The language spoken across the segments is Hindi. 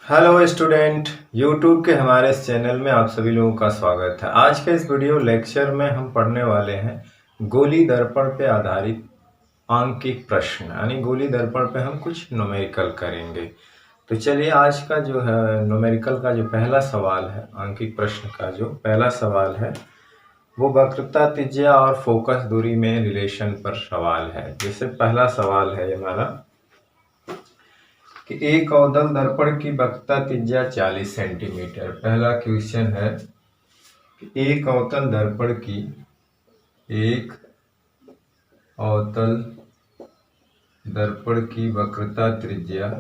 हेलो स्टूडेंट, यूट्यूब के हमारे इस चैनल में आप सभी लोगों का स्वागत है। आज के इस वीडियो लेक्चर में हम पढ़ने वाले हैं गोली दर्पण पे आधारित आंकिक प्रश्न, यानी गोली दर्पण पे हम कुछ न्यूमेरिकल करेंगे। तो चलिए, आज का जो है न्यूमेरिकल का जो पहला सवाल है, आंकिक प्रश्न का जो पहला सवाल है वो वक्रता, त्रिज्या और फोकस दूरी में रिलेशन पर सवाल है। जैसे पहला सवाल है हमारा कि एक अवतल दर्पण की वक्रता त्रिज्या 40 सेंटीमीटर। पहला क्वेश्चन है कि एक अवतल दर्पण की वक्रता त्रिज्या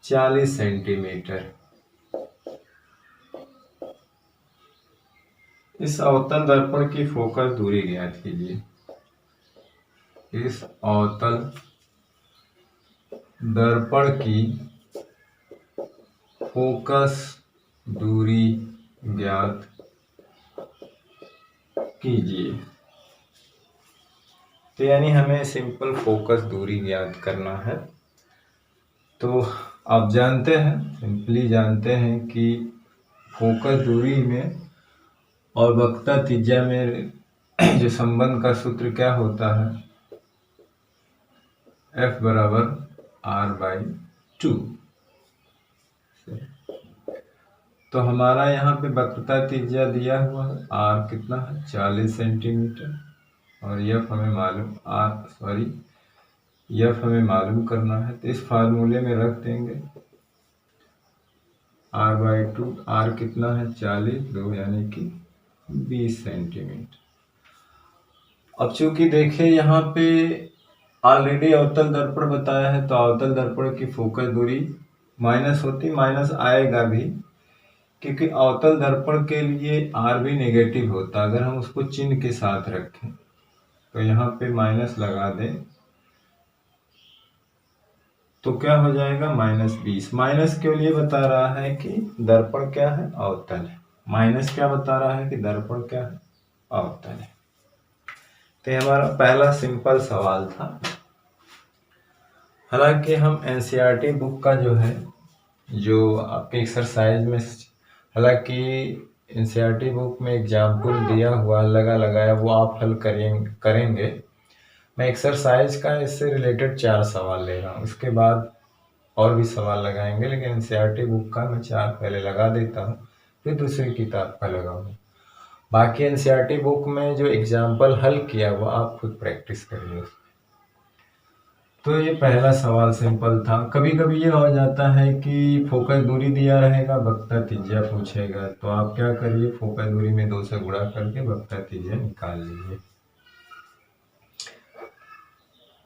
40 सेंटीमीटर। इस अवतल दर्पण की फोकस दूरी ज्ञात कीजिए। इस अवतल दर्पण की फोकस दूरी ज्ञात कीजिए। तो यानी हमें सिंपल फोकस दूरी ज्ञात करना है। तो आप जानते हैं, सिंपली जानते हैं कि फोकस दूरी में और वक्रता त्रिज्या में जो संबंध का सूत्र क्या होता है, F बराबर R/2। तो हमारा यहाँ पे वक्रता त्रिज्या दिया हुआ है, R कितना है 40 सेंटीमीटर, और F हमें मालूम करना है। तो इस फार्मूले में रख देंगे R/2। R कितना है 40, 2 यानी कि 20 सेंटीमीटर। अब चूंकि देखिए यहाँ पे ऑलरेडी अवतल दर्पण बताया है, तो अवतल दर्पण की फोकस दूरी माइनस होती, माइनस आएगा भी, क्योंकि अवतल दर्पण के लिए R भी नेगेटिव होता। अगर हम उसको चिन्ह के साथ रखें तो यहाँ पे माइनस लगा दें तो क्या हो जाएगा, -20। माइनस के लिए बता रहा है कि दर्पण क्या है, अवतल है। माइनस क्या बता रहा है कि दर्पण क्या है, अवतल है। तो ये हमारा पहला सिंपल सवाल था। हालांकि हम एनसीईआरटी बुक का जो है, जो आपके एक्सरसाइज में, हालांकि एनसीईआरटी बुक में एग्जाम्पल दिया हुआ लगा लगाया, वो आप हल करेंगे। मैं एक्सरसाइज का इससे रिलेटेड 4 सवाल ले रहा हूँ, उसके बाद और भी सवाल लगाएंगे, लेकिन एनसीईआरटी बुक का मैं 4 पहले लगा देता हूँ, फिर दूसरी किताब का लगाऊंगा। बाकी एनसीईआरटी बुक में जो एग्जाम्पल हल किया वो आप खुद प्रैक्टिस करिए। तो ये पहला सवाल सिंपल था। कभी कभी ये हो जाता है कि फोकस दूरी दिया रहेगा, वक्रता त्रिज्या पूछेगा, तो आप क्या करिए, फोकस दूरी में 2 से गुणा करके वक्रता त्रिज्या निकाल लीजिए।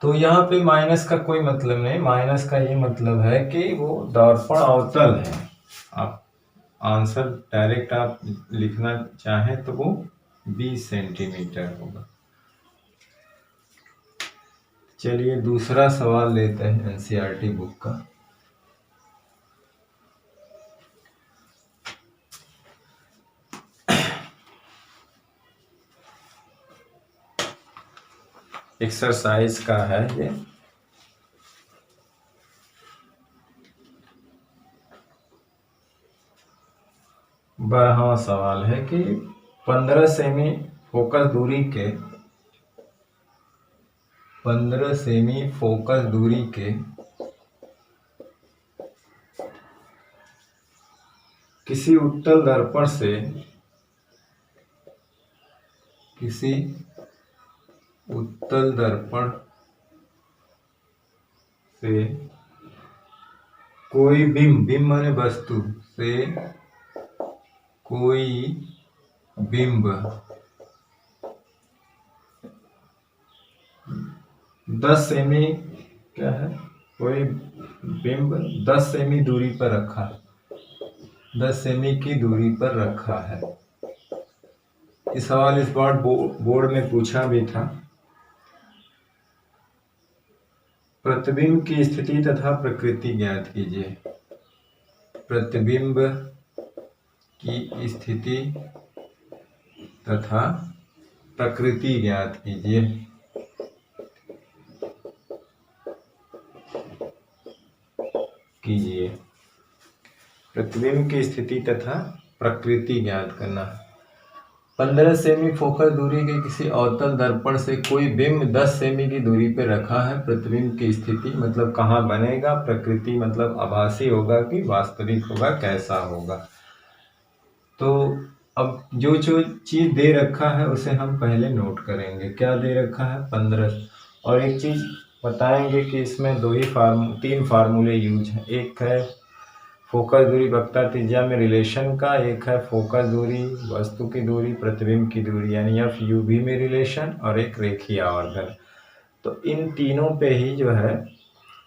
तो यहाँ पे माइनस का कोई मतलब नहीं, माइनस का ये मतलब है कि वो दर्पण अवतल है। आप आंसर डायरेक्ट आप लिखना चाहें तो वो 20 सेंटीमीटर होगा। चलिए दूसरा सवाल लेते हैं एनसीईआरटी बुक का। एक्सरसाइज का है ये। बारहवां सवाल है कि 15 सेमी फोकस दूरी के 15 सेमी फोकस दूरी के किसी उत्तल दर्पण से कोई बिंब माने वस्तु से कोई बिंब 10 सेमी क्या है, कोई बिंब 10 सेमी दूरी पर रखा है, 10 सेमी की दूरी पर रखा है। इस सवाल इस बार बोर्ड में पूछा भी था। प्रतिबिंब की स्थिति तथा प्रकृति ज्ञात कीजिए। प्रतिबिंब की स्थिति तथा प्रकृति ज्ञात कीजिए। कीजिए। प्रतिबिंब की स्थिति तथा प्रकृति ज्ञात करना। 15 सेमी फोकल दूरी के किसी अवतल दर्पण से कोई बिंब 10 सेमी की दूरी पर रखा है। प्रतिबिंब की स्थिति मतलब कहाँ बनेगा, प्रकृति मतलब आभासी होगा कि वास्तविक होगा, कैसा होगा। तो अब जो चीज दे रखा है उसे हम पहले नोट करेंगे। क्या दे रखा है, 15। और एक चीज बताएंगे कि इसमें तीन फार्मूले यूज हैं। एक है फोकस दूरी वक्रता त्रिज्या में रिलेशन का, एक है फोकस दूरी वस्तु की दूरी प्रतिबिंब की दूरी यानी FUV में रिलेशन, और एक रेखीय आवर्धन। तो इन तीनों पे ही जो है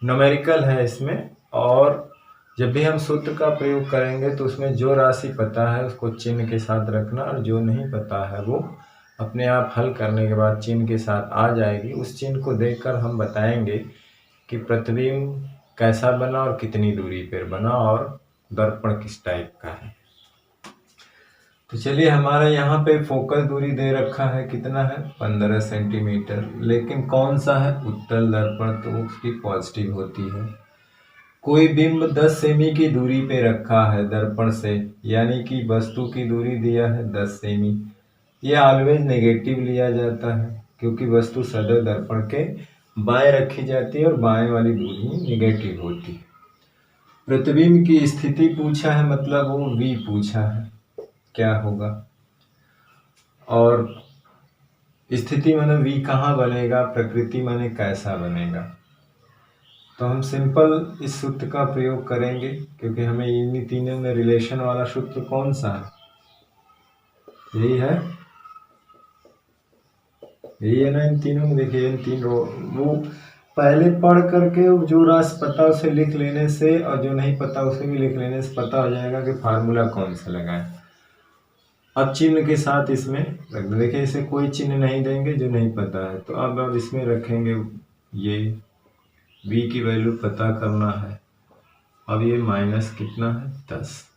न्यूमेरिकल है इसमें। और जब भी हम सूत्र का प्रयोग करेंगे तो उसमें जो राशि पता है उसको चिन्ह के साथ रखना, और जो नहीं पता है वो अपने आप हल करने के बाद चिन्ह के साथ आ जाएगी। उस चिन्ह को देखकर हम बताएंगे कि प्रतिबिंब कैसा बना और कितनी दूरी पर बना और दर्पण किस टाइप का है। तो चलिए, हमारा यहाँ पे फोकस दूरी दे रखा है, कितना है, 15 सेंटीमीटर। लेकिन कौन सा है, उत्तल दर्पण, तो उसकी पॉजिटिव होती है। कोई बिंब 10 सेमी की दूरी पे रखा है दर्पण से, यानी कि वस्तु की दूरी दिया है 10 सेमी। यह ऑलवेज नेगेटिव लिया जाता है क्योंकि वस्तु सदैव दर्पण के बाएं रखी जाती है और बाएं वाली दूरी नेगेटिव होती है। प्रतिबिंब की स्थिति पूछा है, मतलब वो V पूछा है, क्या होगा। और स्थिति माने V कहाँ बनेगा, प्रकृति माने कैसा बनेगा। तो हम सिंपल इस सूत्र का प्रयोग करेंगे क्योंकि हमें इन तीनों में रिलेशन वाला सूत्र कौन सा है, यही है ना। इन तीनों में देखिए, इन तीन वो पहले पढ़ करके जो राशि पता उसे लिख लेने से और जो नहीं पता उसे भी लिख लेने से पता हो जाएगा कि फार्मूला कौन सा लगाए। अब चिन्ह के साथ इसमें रख दो। देखिए, इसे कोई चिन्ह नहीं देंगे जो नहीं पता है। तो अब इसमें रखेंगे, ये V की वैल्यू पता करना है। अब ये माइनस कितना है, 10।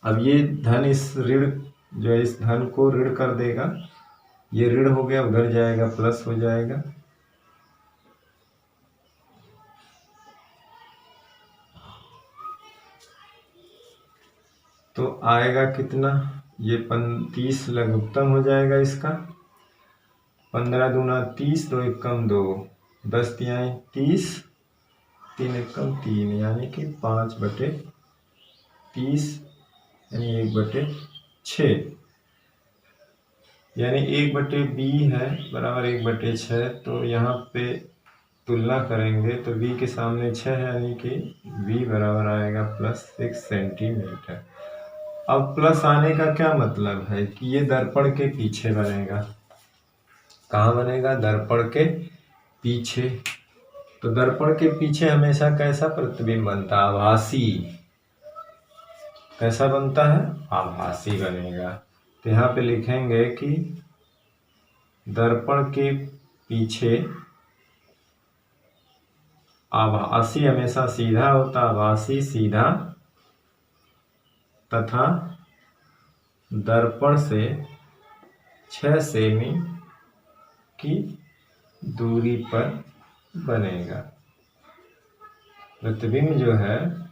अब ये धन इस ऋण जो है इस धन को ऋण कर देगा, ये ऋण हो गया, उधर जाएगा प्लस हो जाएगा। तो आएगा कितना, ये 30 लघुत्तम हो जाएगा इसका। 15 दूना 30, 2 एकम 2, 10 तिहाई 30, 3 एकम 3, यानी कि 5/30 यानी 1/6, यानी 1/B है बराबर 1/6। तो यहाँ पे तुलना करेंगे तो V के सामने 6 है, यानी कि V बराबर आएगा +6 सेंटीमीटर। अब प्लस आने का क्या मतलब है कि ये दर्पण के पीछे बनेगा। कहाँ बनेगा, दर्पण के पीछे। तो दर्पण के पीछे हमेशा कैसा प्रतिबिंब बनता है, आभासी। कैसा बनता है, आभासी बनेगा। तो यहाँ पे लिखेंगे कि दर्पण के पीछे आभासी हमेशा सीधा होता, आभासी सीधा, तथा दर्पण से 6 सेमी की दूरी पर बनेगा। प्रतिबिंब जो है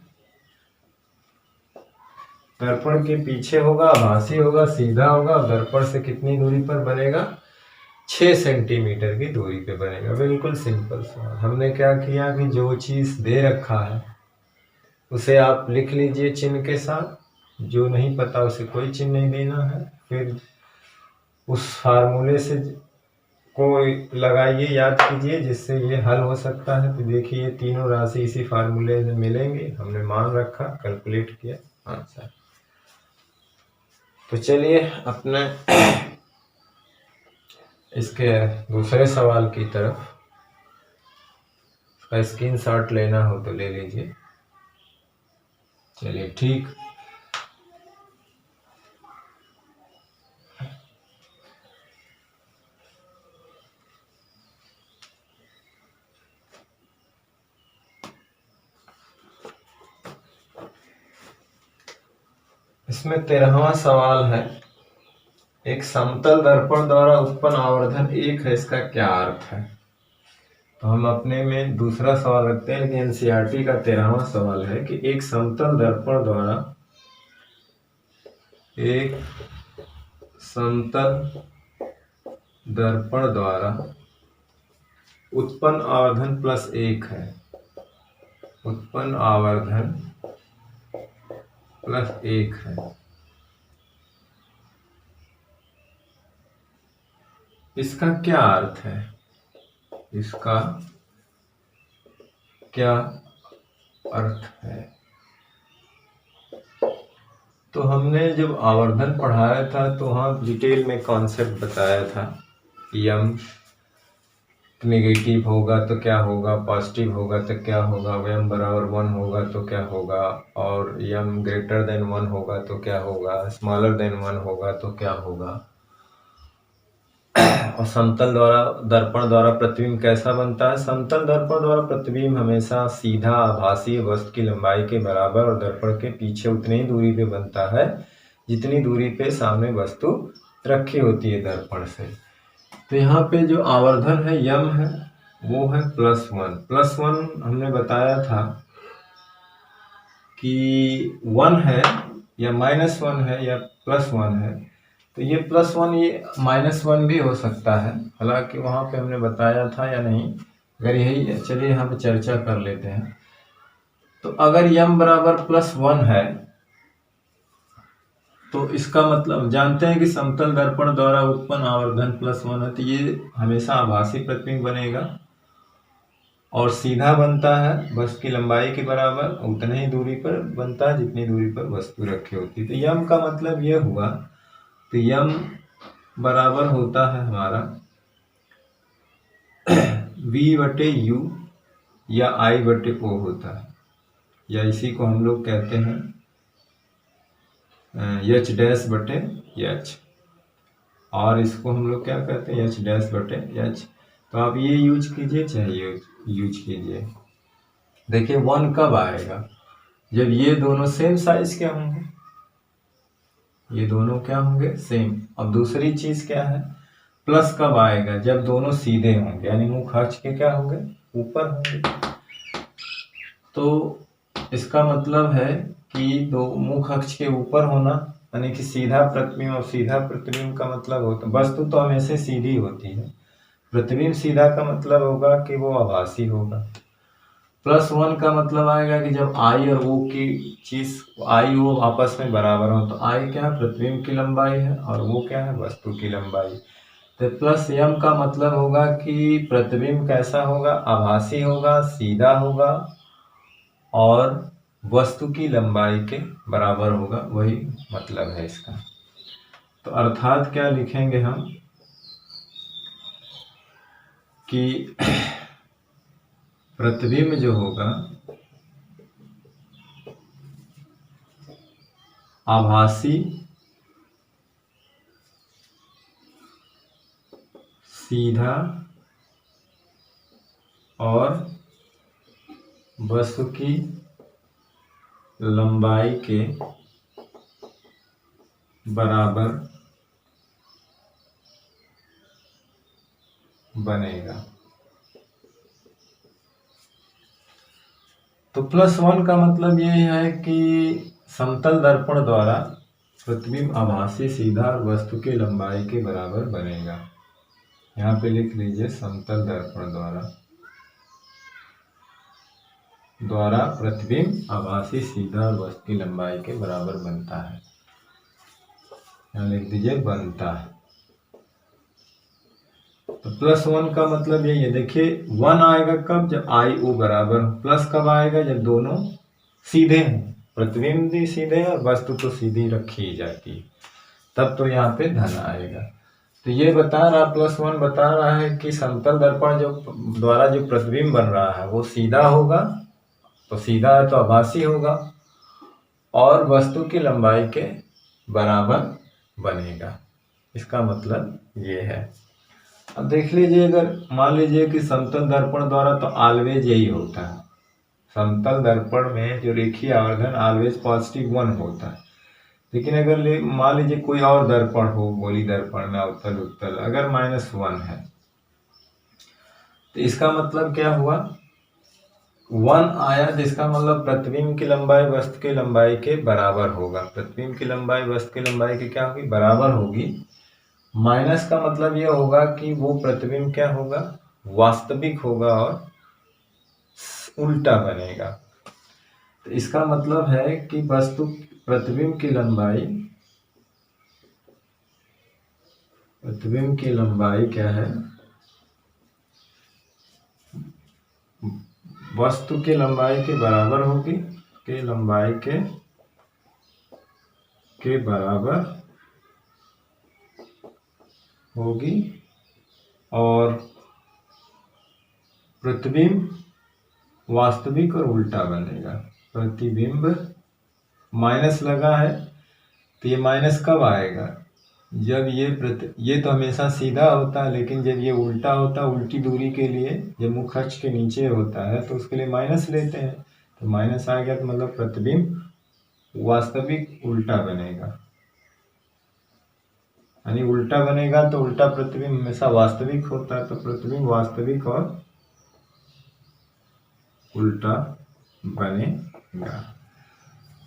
दर्पण के पीछे होगा, आभासी होगा, सीधा होगा, दर्पण से कितनी दूरी पर बनेगा, 6 सेंटीमीटर की दूरी पे बनेगा। बिल्कुल सिंपल सवाल। हमने क्या किया कि जो चीज दे रखा है उसे आप लिख लीजिए चिन्ह के साथ, जो नहीं पता उसे कोई चिन्ह नहीं देना है। फिर उस फार्मूले से को लगाइए, याद कीजिए, जिससे ये हल हो सकता है। तो देखिए, तीनों राशि इसी फार्मूले में मिलेंगे, हमने मान रखा, कैलकुलेट किया आंसर। तो चलिए अपने इसके दूसरे सवाल की तरफ, इसका स्क्रीनशॉट लेना हो तो ले लीजिए। चलिए ठीक, इसमें 13वां सवाल है, एक समतल दर्पण द्वारा उत्पन्न आवर्धन 1 है, इसका क्या अर्थ है। तो हम अपने में दूसरा सवाल रखते हैं, लेकिन एनसीईआरटी का 13वां सवाल है कि एक समतल दर्पण द्वारा उत्पन्न आवर्धन +1 है, उत्पन्न आवर्धन +1 है। इसका क्या अर्थ है? इसका क्या अर्थ है? तो हमने जब आवर्धन पढ़ाया था तो वहाँ डिटेल में कॉन्सेप्ट बताया था। यम नेगेटिव होगा तो क्या होगा, पॉजिटिव होगा तो क्या होगा, यम बराबर 1 होगा तो क्या होगा, और यम ग्रेटर देन 1 होगा तो क्या होगा, स्मॉलर देन 1 होगा तो क्या होगा, और समतल दर्पण द्वारा प्रतिबिंब कैसा बनता है। समतल दर्पण द्वारा प्रतिबिंब हमेशा सीधा आभासी वस्तु की लंबाई के बराबर और दर्पण के पीछे उतनी ही दूरी पे बनता है जितनी दूरी पे सामने वस्तु रखी होती है दर्पण से। तो यहाँ पे जो आवर्धन है यम है वो है +1। +1 हमने बताया था कि 1 है या -1 है या +1 है, तो ये +1 ये -1 भी हो सकता है। हालांकि वहाँ पे हमने बताया था या नहीं, अगर यही चलिए यहाँ पे चर्चा कर लेते हैं। तो अगर यम बराबर +1 है तो इसका मतलब जानते हैं कि समतल दर्पण द्वारा उत्पन्न आवर्धन +1 है, तो ये हमेशा आभासी प्रतिबिंब बनेगा और सीधा बनता है, वस्तु की लंबाई के बराबर उतने ही दूरी पर बनता है जितनी दूरी पर वस्तु रखी होती है। तो यम का मतलब ये हुआ, तो यम बराबर होता है हमारा V/U या I/O होता है, या इसी को हम लोग कहते हैं H'/H, और इसको हम लोग क्या कहते हैं H'/H। तो आप ये यूज कीजिए चाहे ये यूज कीजिए। देखिए 1 कब आएगा? जब ये दोनों सेम साइज के होंगे, ये दोनों क्या होंगे? सेम। अब दूसरी चीज क्या है? प्लस कब आएगा? जब दोनों सीधे होंगे, यानी मुख अक्ष के क्या होंगे? ऊपर होंगे। तो इसका मतलब है कि दो मुख अक्ष के ऊपर होना यानी कि सीधा प्रतिबिंब, और सीधा प्रतिबिंब का मतलब होता है वस्तु तो हमेशा सीधी होती है, प्रतिबिंब सीधा का मतलब होगा कि वो आभासी होगा। +1 का मतलब आएगा कि जब I और O की चीज I O आपस में बराबर हो, तो I क्या है? प्रतिबिंब की लंबाई है, और वो क्या है? वस्तु की लंबाई। तो +M का मतलब होगा कि प्रतिबिंब कैसा होगा? आभासी होगा, सीधा होगा और वस्तु की लंबाई के बराबर होगा, वही मतलब है इसका। तो अर्थात क्या लिखेंगे हम कि प्रतिबिंब जो होगा आभासी, सीधा और वस्तु की लंबाई के बराबर बनेगा। तो +1 का मतलब ये है कि समतल दर्पण द्वारा प्रतिबिंब आभासी, सीधा और वस्तु की लंबाई के बराबर बनेगा। यहाँ पे लिख लीजिए समतल दर्पण द्वारा प्रतिबिंब आभासी, सीधा और वस्तु की लंबाई के बराबर बनता है। यहाँ लिख दीजिए बनता है। तो +1 का मतलब यही है। देखिए 1 आएगा कब? जब I/O बराबर हो। प्लस कब आएगा? जब दोनों सीधे हों, प्रतिबिंब भी सीधे है और वस्तु तो सीधी रखी जाती है, तब तो यहाँ पे धन आएगा। तो ये बता रहा +1 बता रहा है कि समतल दर्पण जो द्वारा जो प्रतिबिंब बन रहा है वो सीधा होगा, तो सीधा है तो आभासी होगा और वस्तु की लंबाई के बराबर बनेगा। इसका मतलब ये है। अब देख लीजिए, अगर मान लीजिए कि समतल दर्पण द्वारा तो ऑलवेज यही होता है, समतल दर्पण में जो रेखीय आवर्धन ऑलवेज +1 होता है। लेकिन अगर मान लीजिए कोई और दर्पण हो, गोली दर्पण में अवतल उत्तल, अगर -1 है, तो इसका मतलब क्या हुआ, 1 आया, जिसका मतलब प्रतिबिंब की लंबाई वस्तु की लंबाई के बराबर होगा। प्रतिबिंब की लंबाई वस्तु की लंबाई की क्या होगी, बराबर होगी। माइनस का मतलब यह होगा कि वो प्रतिबिंब क्या होगा, वास्तविक होगा और उल्टा बनेगा। तो इसका मतलब है कि वस्तु प्रतिबिंब की लंबाई, प्रतिबिंब की लंबाई क्या है, वस्तु की लंबाई के बराबर होगी, के लंबाई के बराबर होगी और प्रतिबिंब वास्तविक और उल्टा बनेगा। प्रतिबिंब माइनस लगा है, तो ये माइनस कब आएगा, जब ये तो हमेशा सीधा होता है, लेकिन जब ये उल्टा होता है, उल्टी दूरी के लिए जब मुख अक्ष के नीचे होता है तो उसके लिए माइनस लेते हैं। तो माइनस आ गया तो मतलब प्रतिबिंब वास्तविक उल्टा बनेगा, यानी उल्टा बनेगा तो उल्टा प्रतिबिंब हमेशा वास्तविक होता है, तो प्रतिबिंब वास्तविक और उल्टा बनेगा।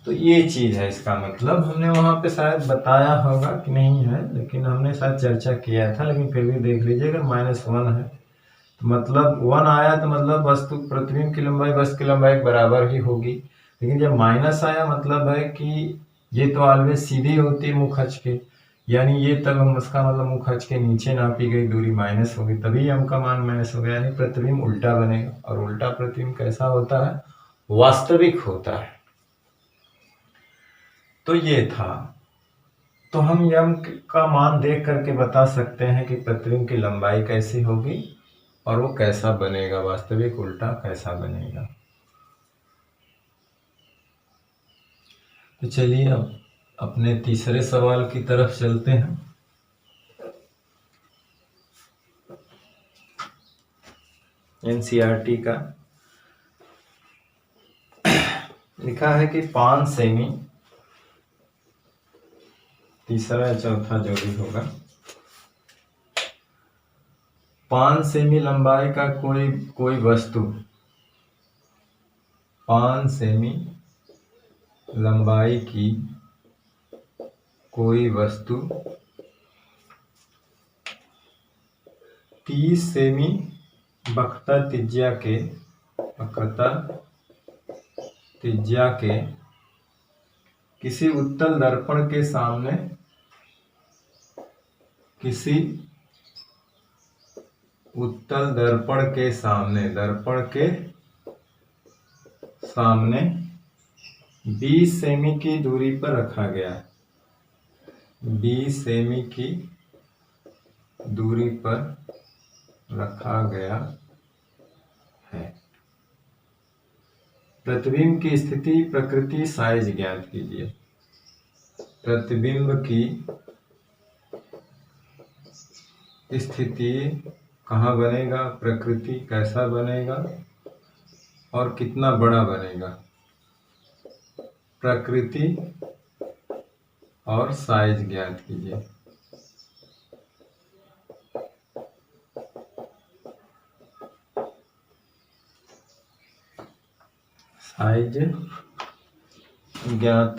तो ये चीज है, इसका मतलब हमने वहां पे शायद बताया होगा कि नहीं है, लेकिन हमने शायद चर्चा किया था, लेकिन फिर भी देख लीजिए, अगर -1 है तो मतलब 1 आया तो मतलब वस्तु प्रतिबिंब की लंबाई वस्तु की लंबाई के बराबर ही होगी। लेकिन जब माइनस आया मतलब है कि ये तो ऑलवेज सीधी होती है मुख अक्ष के, यानी ये तब हम उसका मतलब मुख अक्ष के नीचे नापी गई दूरी माइनस होगी, तभी m का मान माइनस हो गया, यानी प्रतिबिंब उल्टा बनेगा। और उल्टा प्रतिबिंब कैसा होता है, वास्तविक होता है। तो ये था, तो हम m का मान देख करके बता सकते हैं कि प्रतिबिंब की लंबाई कैसी होगी और वो कैसा बनेगा, वास्तविक उल्टा कैसा बनेगा। तो चलिए अब अपने तीसरे सवाल की तरफ चलते हैं। एनसीईआरटी का लिखा है कि 5 सेमी, तीसरा या चौथा जो भी होगा, 5 सेमी लंबाई का कोई वस्तु, 5 सेमी लंबाई की कोई वस्तु 30 सेमी वक्रता त्रिज्या के किसी उत्तल दर्पण के सामने, किसी उत्तल दर्पण के सामने 20 सेमी की दूरी पर रखा गया है, 20 सेमी की दूरी पर रखा गया है। प्रतिबिंब की स्थिति, प्रकृति, साइज ज्ञात कीजिए। प्रतिबिंब की स्थिति कहाँ बनेगा, प्रकृति कैसा बनेगा और कितना बड़ा बनेगा, प्रकृति और साइज ज्ञात कीजिए। साइज ज्ञात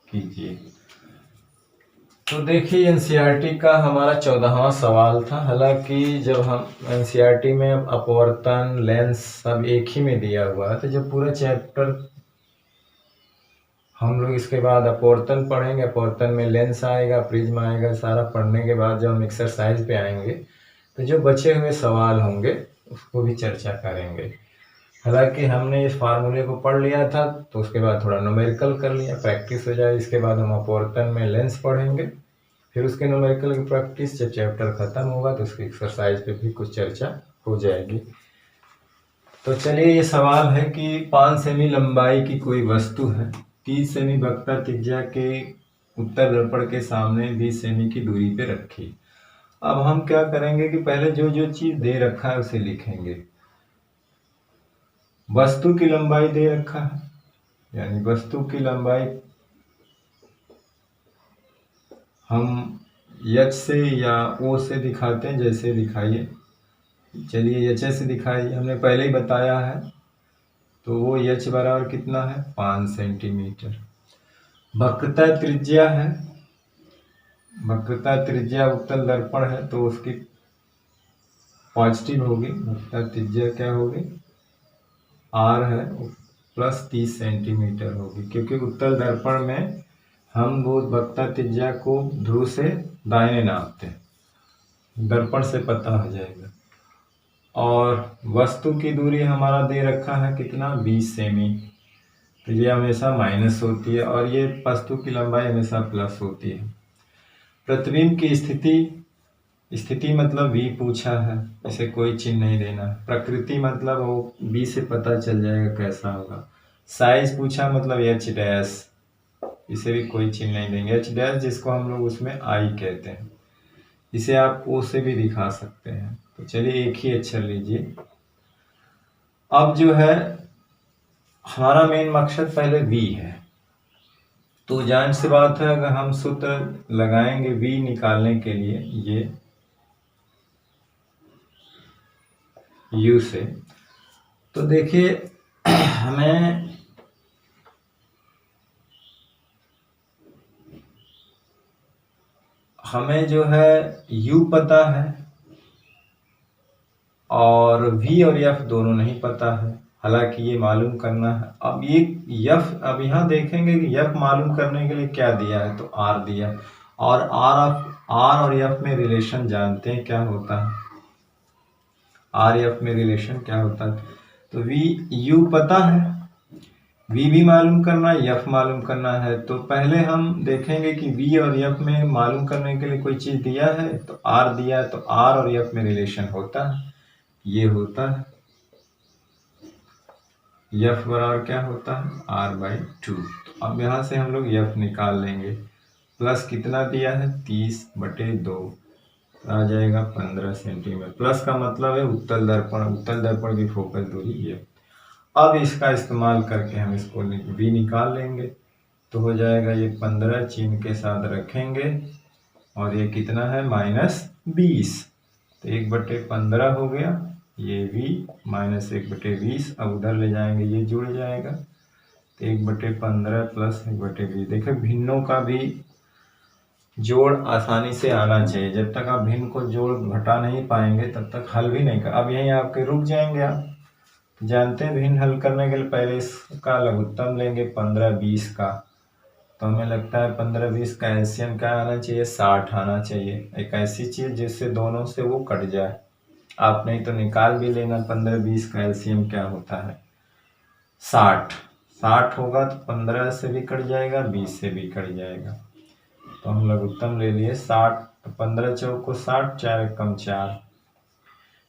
कीजिए। तो देखिए एनसीईआरटी का हमारा 14वां सवाल था। हालांकि जब हम एनसीईआरटी में अपवर्तन, लेंस सब एक ही में दिया हुआ है, तो जब पूरा चैप्टर हम लोग इसके बाद अपवर्तन पढ़ेंगे, अपवर्तन में लेंस आएगा, प्रिज्म आएगा, सारा पढ़ने के बाद जब हम एक्सरसाइज पे आएंगे तो जो बचे हुए सवाल होंगे उसको भी चर्चा करेंगे। हालांकि हमने इस फार्मूले को पढ़ लिया था, तो उसके बाद थोड़ा न्यूमेरिकल कर लिया, प्रैक्टिस हो जाए। इसके बाद हम अपवर्तन में लेंस पढ़ेंगे, फिर उसके न्यूमेरिकल की प्रैक्टिस, जब चैप्टर खत्म होगा तो उसकी एक्सरसाइज पे भी कुछ चर्चा हो जाएगी। तो चलिए, ये सवाल है कि 5 सेमी लंबाई की कोई वस्तु है, 30 सेमी वक्रता त्रिज्या के उत्तर दर्पण के सामने 20 सेमी की दूरी पे रखी। अब हम क्या करेंगे कि पहले जो जो चीज दे रखा है उसे लिखेंगे। वस्तु की लंबाई दे रखा है, यानी वस्तु की लंबाई हम H से या O से दिखाते हैं, जैसे दिखाइए। चलिए एच से दिखाइए, हमने पहले ही बताया है। तो वो एच बराबर कितना है 5 सेंटीमीटर। वक्रता त्रिज्या है, वक्रता त्रिज्या उत्तल दर्पण है तो उसकी पॉजिटिव होगी। वक्रता त्रिज्या क्या होगी, आर है, प्लस 30 सेंटीमीटर होगी, क्योंकि उत्तल दर्पण में हम वो वक्रता त्रिज्या को ध्रुव से दाहिने नापते हैं, दर्पण से पता हो जाएगा। और वस्तु की दूरी हमारा दे रखा है कितना 20 सेमी, तो ये हमेशा माइनस होती है, और ये वस्तु की लंबाई हमेशा प्लस होती है। प्रतिबिंब की स्थिति मतलब v पूछा है, इसे कोई चिन्ह नहीं देना। प्रकृति मतलब वो v से पता चल जाएगा कैसा होगा। साइज पूछा मतलब h डैश, इसे भी कोई चिन्ह नहीं देंगे। h डैश जिसको हम लोग उसमें i कहते हैं, इसे आप o से भी दिखा सकते हैं। तो चलिए एक ही अक्षर लीजिए। अब जो है हमारा मेन मकसद पहले v है, तो जान सी बात है अगर हम सूत्र लगाएंगे v निकालने के लिए ये u से, तो देखिए हमें जो है u पता है और v और f दोनों नहीं पता है, हालांकि ये मालूम करना है। अब ये f, अब यहाँ देखेंगे कि f मालूम करने के लिए क्या दिया है, तो r दिया, और r और f में रिलेशन जानते हैं क्या होता है, r f में रिलेशन क्या होता है। तो v u पता है, v भी मालूम करना है, f मालूम करना है। तो पहले हम देखेंगे कि v और f में मालूम करने के लिए कोई चीज दिया है, तो r दिया है, तो r और f में रिलेशन होता है, ये होता है f बराबर क्या होता है r/2। तो अब यहाँ से हम लोग f निकाल लेंगे। प्लस कितना दिया है 30/2, आ जाएगा 15 सेंटीमीटर। प्लस का मतलब है उत्तल दर्पण की फोकस दूरी ये। अब इसका इस्तेमाल करके हम इसको v निकाल लेंगे, तो हो जाएगा ये 15 चिन्ह के साथ रखेंगे, और ये कितना है -20, तो 1/15 हो गया ये v, -1/20। अब उधर ले जाएंगे ये जुड़ जाएगा, तो 1/15 प्लस 1/20। देखिए भिन्नों का भी जोड़ आसानी से आना चाहिए, जब तक आप भिन्न को जोड़ घटा नहीं पाएंगे तब तक हल भी नहीं कर। अब यहीं आपके रुक जाएंगे। आप जानते हैं भिन्न हल करने के लिए पहले इसका लघुत्तम लेंगे 15-20 का, तो हमें लगता है 15-20 का एलसीएम क्या आना चाहिए 60 आना चाहिए। एक ऐसी चीज जिससे दोनों से वो कट जाए, आप नहीं तो निकाल भी लेना 15-20 का एलसीएम क्या होता है 60 होगा, तो 15 से भी कट जाएगा 20 से भी कट जाएगा, तो हम लघुत्तम ले लिए 60। तो 15 चौको 60, 4 एकम 4,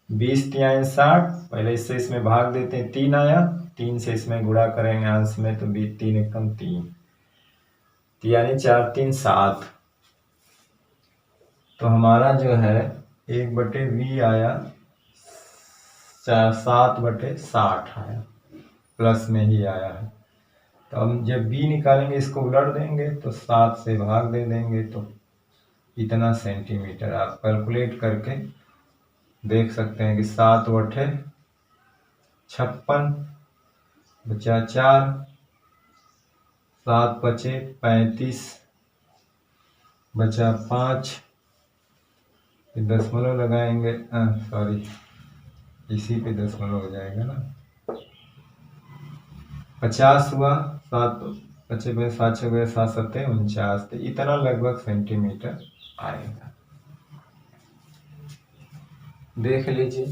20 तिहाई 60। पहले इससे इसमें भाग देते हैं, 3 आया, 3 से इसमें गुणा करेंगे अंश में, तो 3 एकम 3, यानी 4 3 7। तो हमारा जो है 1/v आया 7/60 आया, प्लस में ही आया है। तो हम जब v निकालेंगे इसको उलट देंगे, तो 7 से भाग दे देंगे, तो इतना सेंटीमीटर। आप कैलकुलेट करके देख सकते हैं कि 7/56 बचा 4, 7 बचे 35 बचा 5, दशमलव लगाएंगे, सॉरी इसी पे दशमलव हो जाएगा ना, 50 हुआ, 7 बचे 7 6 7 7 49, तो इतना लगभग सेंटीमीटर आएगा। देख लीजिए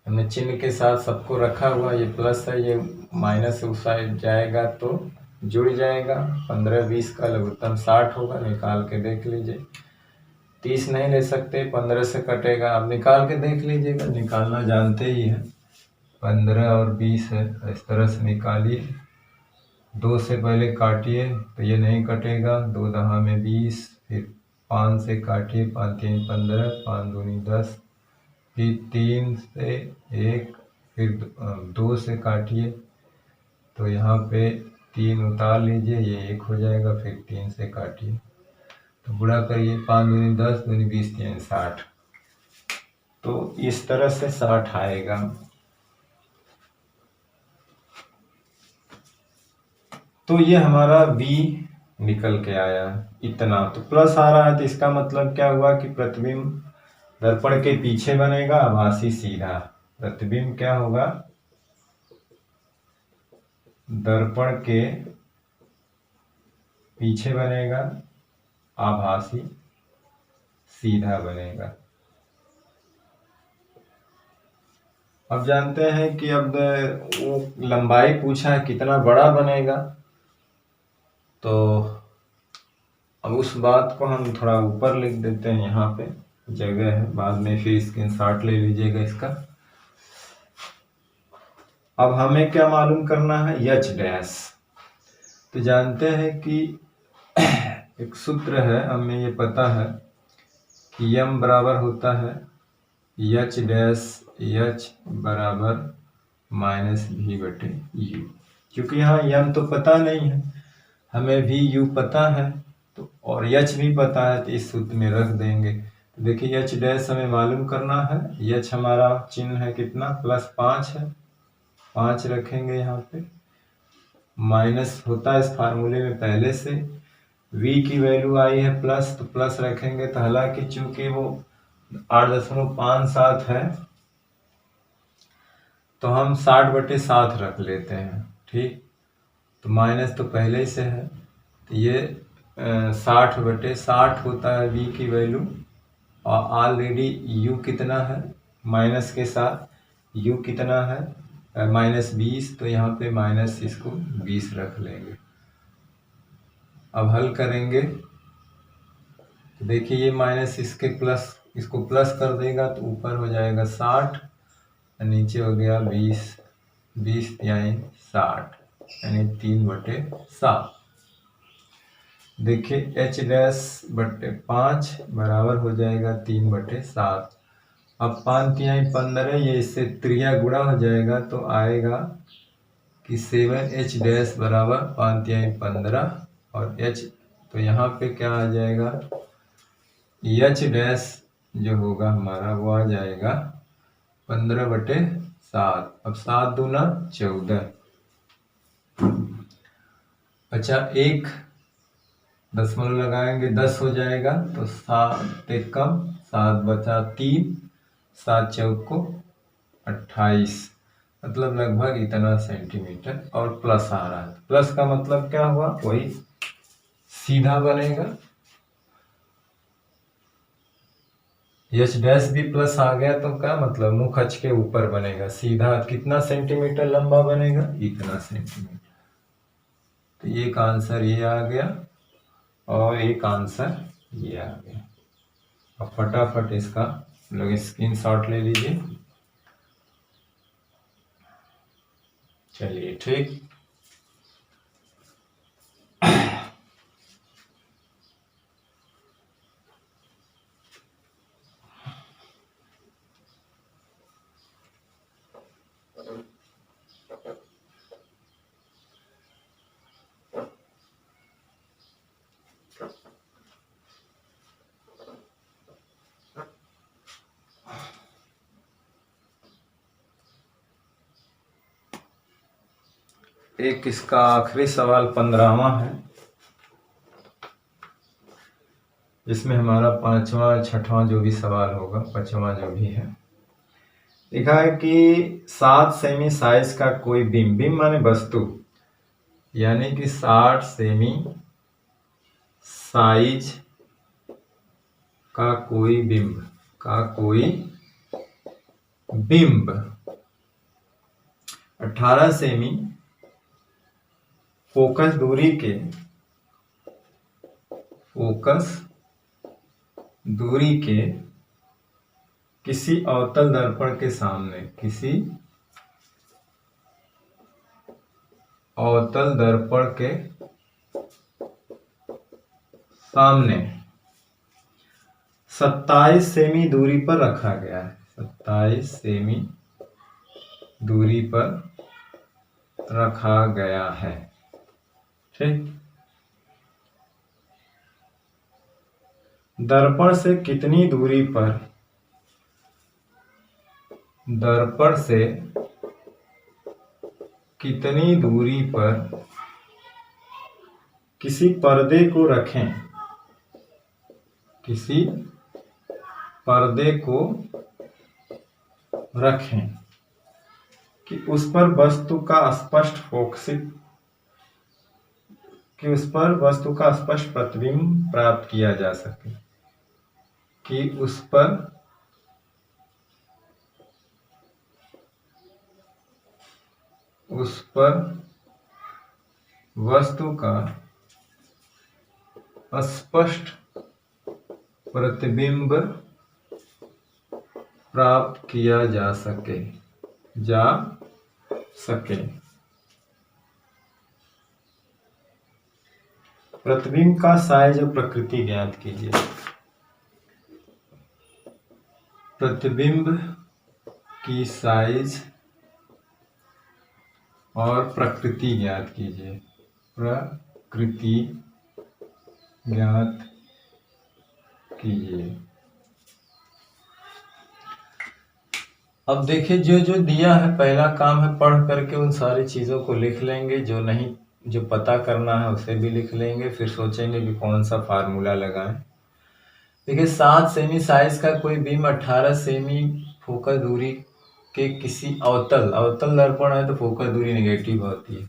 हमने चिन्ह के साथ सबको रखा हुआ, ये प्लस है, ये माइनस उस साइड जाएगा तो जुड़ जाएगा। 15-20 का लघुत्तम 60 होगा, निकाल के देख लीजिए। 30 नहीं ले सकते, 15 से कटेगा, अब निकाल के देख लीजिएगा, निकालना जानते ही हैं। 15 और 20 है, इस तरह से निकालिए। 2 से पहले काटिए तो ये नहीं कटेगा, 2 दहा में 20, फिर 5 से काटिए, 5 3 15, 5 दूनी 10, फिर 3 से 1, फिर 2 से काटिए, तो यहाँ पे 3 उतार लीजिए, ये 1 हो जाएगा, फिर 3 से काटिए, तो गुणा करिए, 5 दूनी 10, दूनी 20, 3 60। तो इस तरह से 60 आएगा। तो ये हमारा V निकल के आया इतना। तो प्लस आ रहा है तो इसका मतलब क्या हुआ कि प्रतिबिंब दर्पण के पीछे बनेगा, आभासी सीधा। प्रतिबिंब क्या होगा, दर्पण के पीछे बनेगा, आभासी सीधा बनेगा। अब जानते हैं कि अब वो लंबाई पूछा है कितना बड़ा बनेगा, तो अब उस बात को हम थोड़ा ऊपर लिख देते हैं, यहाँ पे जगह है, बाद में फिर स्क्रीनशॉट ले लीजिएगा इसका। अब हमें क्या मालूम करना है, एच डैश। तो जानते हैं कि एक सूत्र है, हमें ये पता है कि यम बराबर होता है एच डैश, एच बराबर माइनस वी बटे यू। क्योंकि यहाँ यम तो पता नहीं है, हमें भी यू पता है, तो और एच भी पता है, तो इस सूत्र में रख देंगे। तो देखिए एच डैश हमें मालूम करना है, एच हमारा चिन्ह है कितना, +5 है, 5 रखेंगे यहाँ पे। माइनस होता है इस फार्मूले में पहले से, v की वैल्यू आई है प्लस, तो प्लस रखेंगे। तो हालांकि चूंकि वो 8.57 है, तो हम 60/7 रख लेते हैं, ठीक। तो माइनस तो पहले ही से है, तो ये 60/60 होता है v की वैल्यू। और ऑलरेडी u कितना है, माइनस के साथ u कितना है, -20, तो यहाँ पे माइनस इसको 20 रख लेंगे। अब हल करेंगे तो देखिए ये माइनस इसके प्लस, इसको प्लस कर देगा तो ऊपर हो जाएगा 60, नीचे हो गया 20, 20 यानी 60, यानी 3/7। देखिए h डैश बटे 5 बराबर हो जाएगा 3/7। अब 5 यानी 15, ये इससे त्रिया गुणा हो जाएगा, तो आएगा कि 7h डैश बराबर 5 यानी 15, और h तो यहाँ पे क्या आ जाएगा, एच डैश जो होगा हमारा वो आ जाएगा 15/7। अब 7 दूना 14, अच्छा 1 दशमलव लगाएंगे 10 हो जाएगा, तो 7 एकम 7 बचा 3, 7 चौको 28, मतलब लगभग इतना सेंटीमीटर। और प्लस आ रहा है, प्लस का मतलब क्या हुआ, वही सीधा बनेगा। एच डैश भी प्लस आ गया, तो क्या मतलब मुख अक्ष के ऊपर बनेगा, सीधा कितना सेंटीमीटर लंबा बनेगा, इतना सेंटीमीटर। तो एक आंसर ये आ गया और एक आंसर ये आ गया। अब फटाफट इसका लोग स्क्रीनशॉट ले लीजिए। चलिए ठीक। एक इसका आखिरी सवाल 15वां है, जिसमें हमारा 5वां 6वां जो भी सवाल होगा, 5वां जो भी है, लिखा है कि 7 सेमी साइज का कोई बिंब, बिंब माने वस्तु, यानी कि 60 सेमी साइज का कोई बिंब, का कोई बिंब 18 सेमी फोकस दूरी के किसी अवतल दर्पण के सामने, किसी अवतल दर्पण के सामने 27 सेमी दूरी पर रखा गया है, 27 सेमी दूरी पर रखा गया है, ठीक। दर्पण से कितनी दूरी पर दर्पण से कितनी दूरी पर किसी पर्दे को रखें, किसी पर्दे को रखें कि उस पर वस्तु का स्पष्ट फोकसिंग, कि उस पर वस्तु का स्पष्ट प्रतिबिंब प्राप्त किया जा सके, कि उस पर वस्तु का स्पष्ट प्रतिबिंब प्राप्त किया जा सके, प्रतिबिंब का साइज और प्रकृति ज्ञात कीजिए। प्रतिबिंब की साइज और प्रकृति ज्ञात कीजिए। प्रकृति ज्ञात कीजिए। अब देखिए, जो जो दिया है, पहला काम है पढ़ करके उन सारी चीज़ों को लिख लेंगे। जो पता करना है उसे भी लिख लेंगे। फिर सोचेंगे कि कौन सा फार्मूला लगाएं। देखिए, 7 सेमी साइज का कोई बीम 18 सेमी फोकस दूरी के किसी अवतल दर्पण है तो फोकस दूरी नेगेटिव होती है,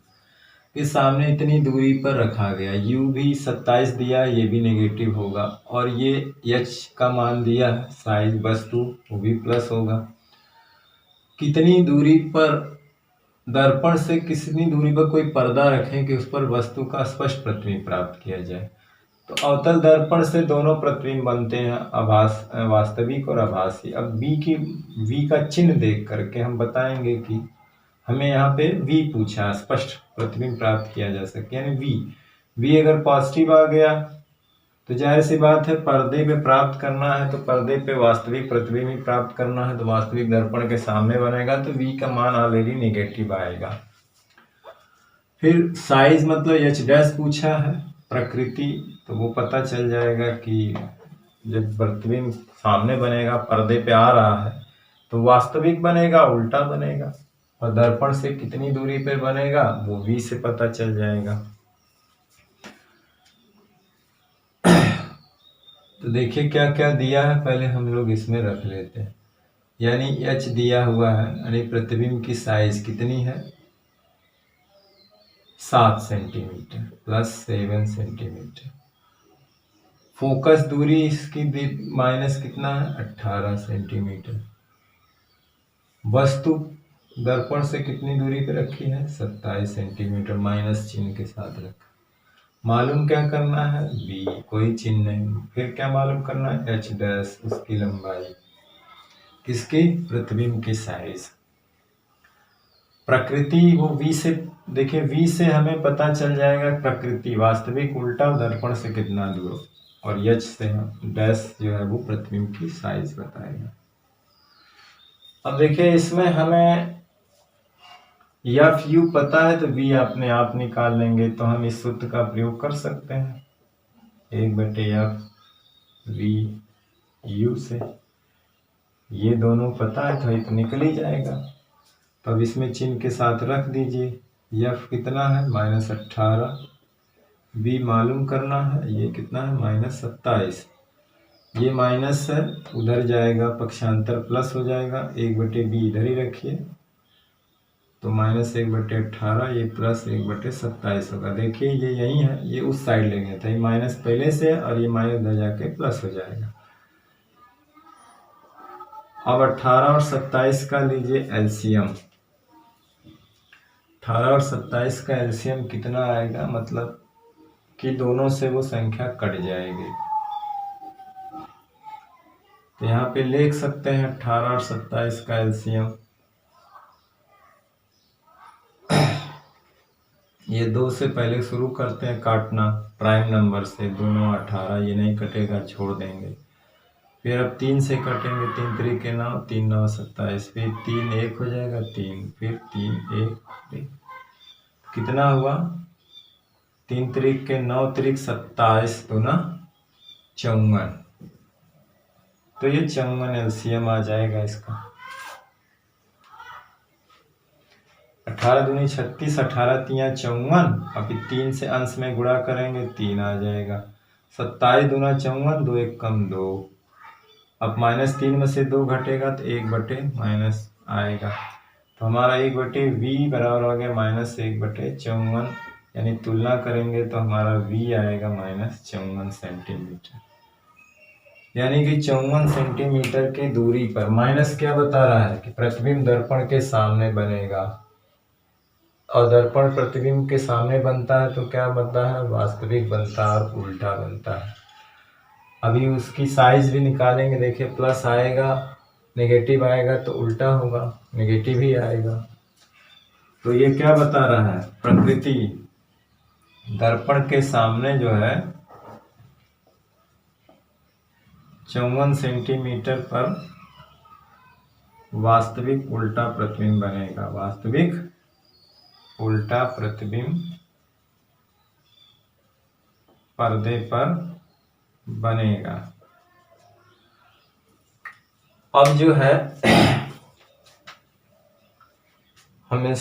कि सामने इतनी दूरी पर रखा गया। यू भी 27 दिया, ये भी नेगेटिव होगा। और ये एच का मान दिया है, साइज वस्तु, वो भी प्लस होगा। कितनी दूरी पर दर्पण से कितनी दूरी पर कोई पर्दा रखें कि उस पर वस्तु का स्पष्ट प्रतिबिंब प्राप्त किया जाए। तो अवतल दर्पण से दोनों प्रतिबिंब बनते हैं, वास्तविक और आभासी। अब वी का चिन्ह देख करके हम बताएंगे कि हमें यहाँ पे वी पूछा, स्पष्ट प्रतिबिंब प्राप्त किया जा सके, यानी वी अगर पॉजिटिव आ गया तो जाहिर सी बात है पर्दे पे प्राप्त करना है, तो पर्दे पे वास्तविक प्रतिबिंब ही प्राप्त करना है, तो वास्तविक दर्पण के सामने बनेगा, तो वी का मान ऑलरेडी नेगेटिव आएगा। फिर साइज मतलब एच डैश पूछा है, प्रकृति तो वो पता चल जाएगा कि जब प्रतिबिंब सामने बनेगा, पर्दे पे आ रहा है, तो वास्तविक बनेगा, उल्टा बनेगा। और दर्पण से कितनी दूरी पे बनेगा वो वी से पता चल जाएगा। तो देखिए क्या क्या दिया है, पहले हम लोग इसमें रख लेते हैं। यानी एच दिया हुआ है, यानी प्रतिबिंब की साइज कितनी है, 7 सेंटीमीटर प्लस 7 सेंटीमीटर। फोकस दूरी इसकी माइनस कितना है, 18 सेंटीमीटर। वस्तु दर्पण से कितनी दूरी पे रखी है, 27 सेंटीमीटर, माइनस चिन्ह के साथ रखा। मालूम क्या करना है, बी, कोई चिन्ह नहीं। फिर क्या मालूम करना है, एच डैश, उसकी लंबाई, किसकी, प्रतिबिंब की साइज। प्रकृति वो वी से, देखिए वी से हमें पता चल जाएगा प्रकृति, वास्तविक, उल्टा, दर्पण से कितना दूर। और एच से डैश जो है वो प्रतिबिंब की साइज बताएगा। अब देखिए इसमें हमें एफ यू पता है तो वी अपने आप निकाल लेंगे, तो हम इस सूत्र का प्रयोग कर सकते हैं, 1/f वी यू से। ये दोनों पता है तो ये तो निकल ही जाएगा। तो अब इसमें चिन्ह के साथ रख दीजिए। एफ कितना है, -18, बी मालूम करना है, ये कितना है, -27। ये माइनस है, उधर जाएगा, पक्षांतर प्लस हो जाएगा, 1/b इधर ही रखिए, तो -1/18, ये प्लस 1/27 होगा। देखिए ये यही है, ये उस साइड ले गया था, ये माइनस पहले से है और ये माइनस इधर जाके प्लस हो जाएगा। अब 18 और 27 का लीजिए एलसीएम। 18 और 27 का एलसीएम कितना आएगा, मतलब कि दोनों से वो संख्या कट जाएगी। तो यहाँ पे लिख सकते हैं 18 और 27 का एलसीएम। ये 2 से पहले शुरू करते हैं काटना, प्राइम नंबर से, दोनों 18, ये नहीं कटेगा, छोड़ देंगे। फिर अब 3 से कटेंगे, 3 3 के 9, 3 9 27, फिर 3 1 हो जाएगा, 3, फिर 3 1, कितना हुआ, 3 3 के 9 3 27, तो ना 54, तो ये 54 एलसीएम आ जाएगा इसका। 18 दूनी 36, 18 तियाँ 54, और फिर 3 से अंश में गुणा करेंगे 3 आ जाएगा। 27 दूना 54, 2 एक कम 2। अब -3 में से 2 घटेगा तो 1/- आएगा, तो हमारा 1/v बराबर हो गया -1/54, यानी तुलना करेंगे तो हमारा v आएगा -54 सेंटीमीटर। यानी कि 54 सेंटीमीटर की दूरी पर, माइनस क्या बता रहा है कि प्रतिबिंब दर्पण के सामने बनेगा, और दर्पण प्रतिबिंब के सामने बनता है तो क्या बनता है, वास्तविक बनता है और उल्टा बनता है। अभी उसकी साइज भी निकालेंगे, देखिए प्लस आएगा, नेगेटिव आएगा तो उल्टा होगा, नेगेटिव ही आएगा। तो ये क्या बता रहा है, प्रकृति दर्पण के सामने जो है 54 सेंटीमीटर पर वास्तविक उल्टा प्रतिबिंब बनेगा, वास्तविक उल्टा प्रतिबिंब पर्दे पर बनेगा। अब जो है हमें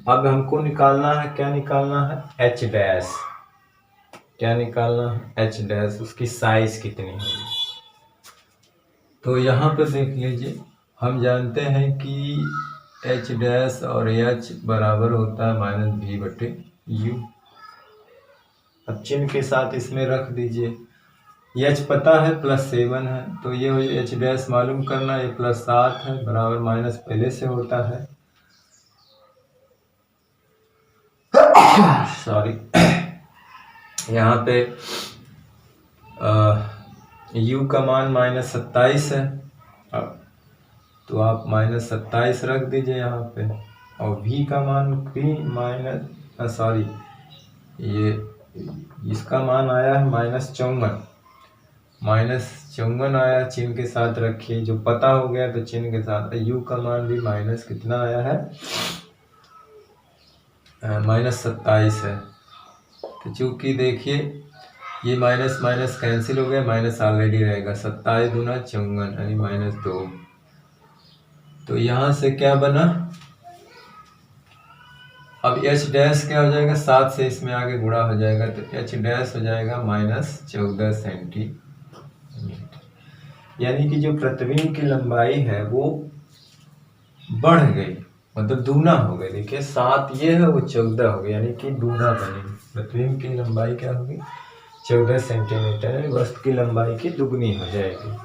अब हमको निकालना है, क्या निकालना है, h डैश। क्या निकालना है, h डैश, उसकी साइज कितनी होगी। तो यहाँ पर देख लीजिए, हम जानते हैं कि h डैश और h बराबर होता है -v/u। अब चिन्ह के साथ इसमें रख दीजिए, h पता है +7 है, तो ये h डैश मालूम करना, ये +7 है बराबर माइनस पहले से होता है, सॉरी, यहाँ पे u का मान -27 है, अब तो आप -27 रख दीजिए यहाँ पे, और v का मान भी ये इसका मान आया है -54 आया, चिन्ह के साथ रखिए, जो पता हो गया तो चिन्ह के साथ। u का मान भी माइनस कितना आया है, -27 है। तो चूंकि देखिए ये माइनस माइनस कैंसिल हो गया, माइनस ऑलरेडी रहेगा, 27 दूना 54 यानी -2। तो यहाँ से क्या बना, अब h डैश क्या हो जाएगा, 7 से इसमें आगे गुणा हो जाएगा, तो h डैश हो जाएगा -14 सेंटीमीटर। यानी कि जो प्रतिबिंब की लंबाई है वो बढ़ गई, मतलब दूना हो गई। देखिए 7 ये है, वो 14 हो गई, यानी कि दूना बनेगी। प्रतिबिंब की लंबाई क्या होगी, 14 सेंटीमीटर, यानी वस्तु की लंबाई की दुगनी हो जाएगी।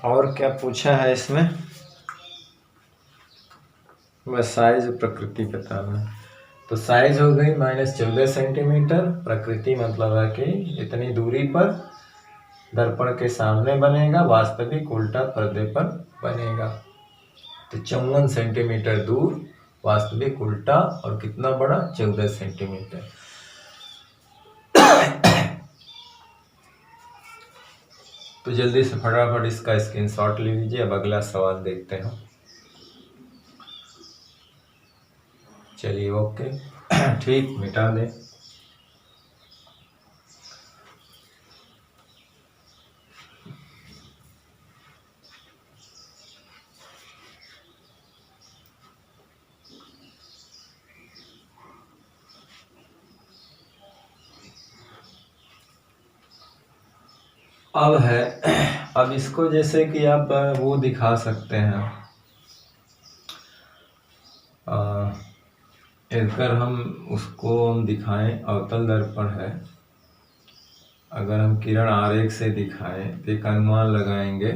और क्या पूछा है इसमें, बस साइज प्रकृति बताना। तो साइज हो गई -14 सेंटीमीटर, प्रकृति मतलब है कि इतनी दूरी पर दर्पण के सामने बनेगा, वास्तविक उल्टा पर्दे पर बनेगा। तो 54 सेंटीमीटर दूर वास्तविक उल्टा, और कितना बड़ा, 14 सेंटीमीटर। तो जल्दी से फटाफट इसका स्क्रीनशॉट ले लीजिए। अब अगला सवाल देखते हैं। चलिए ओके, ठीक, मिटा दें। अब है, अब इसको जैसे कि आप वो दिखा सकते हैं, अगर हम उसको हम दिखाएं, अवतल दर्पण है, अगर हम किरण आरेख से दिखाएं तो एक अनुमान लगाएंगे,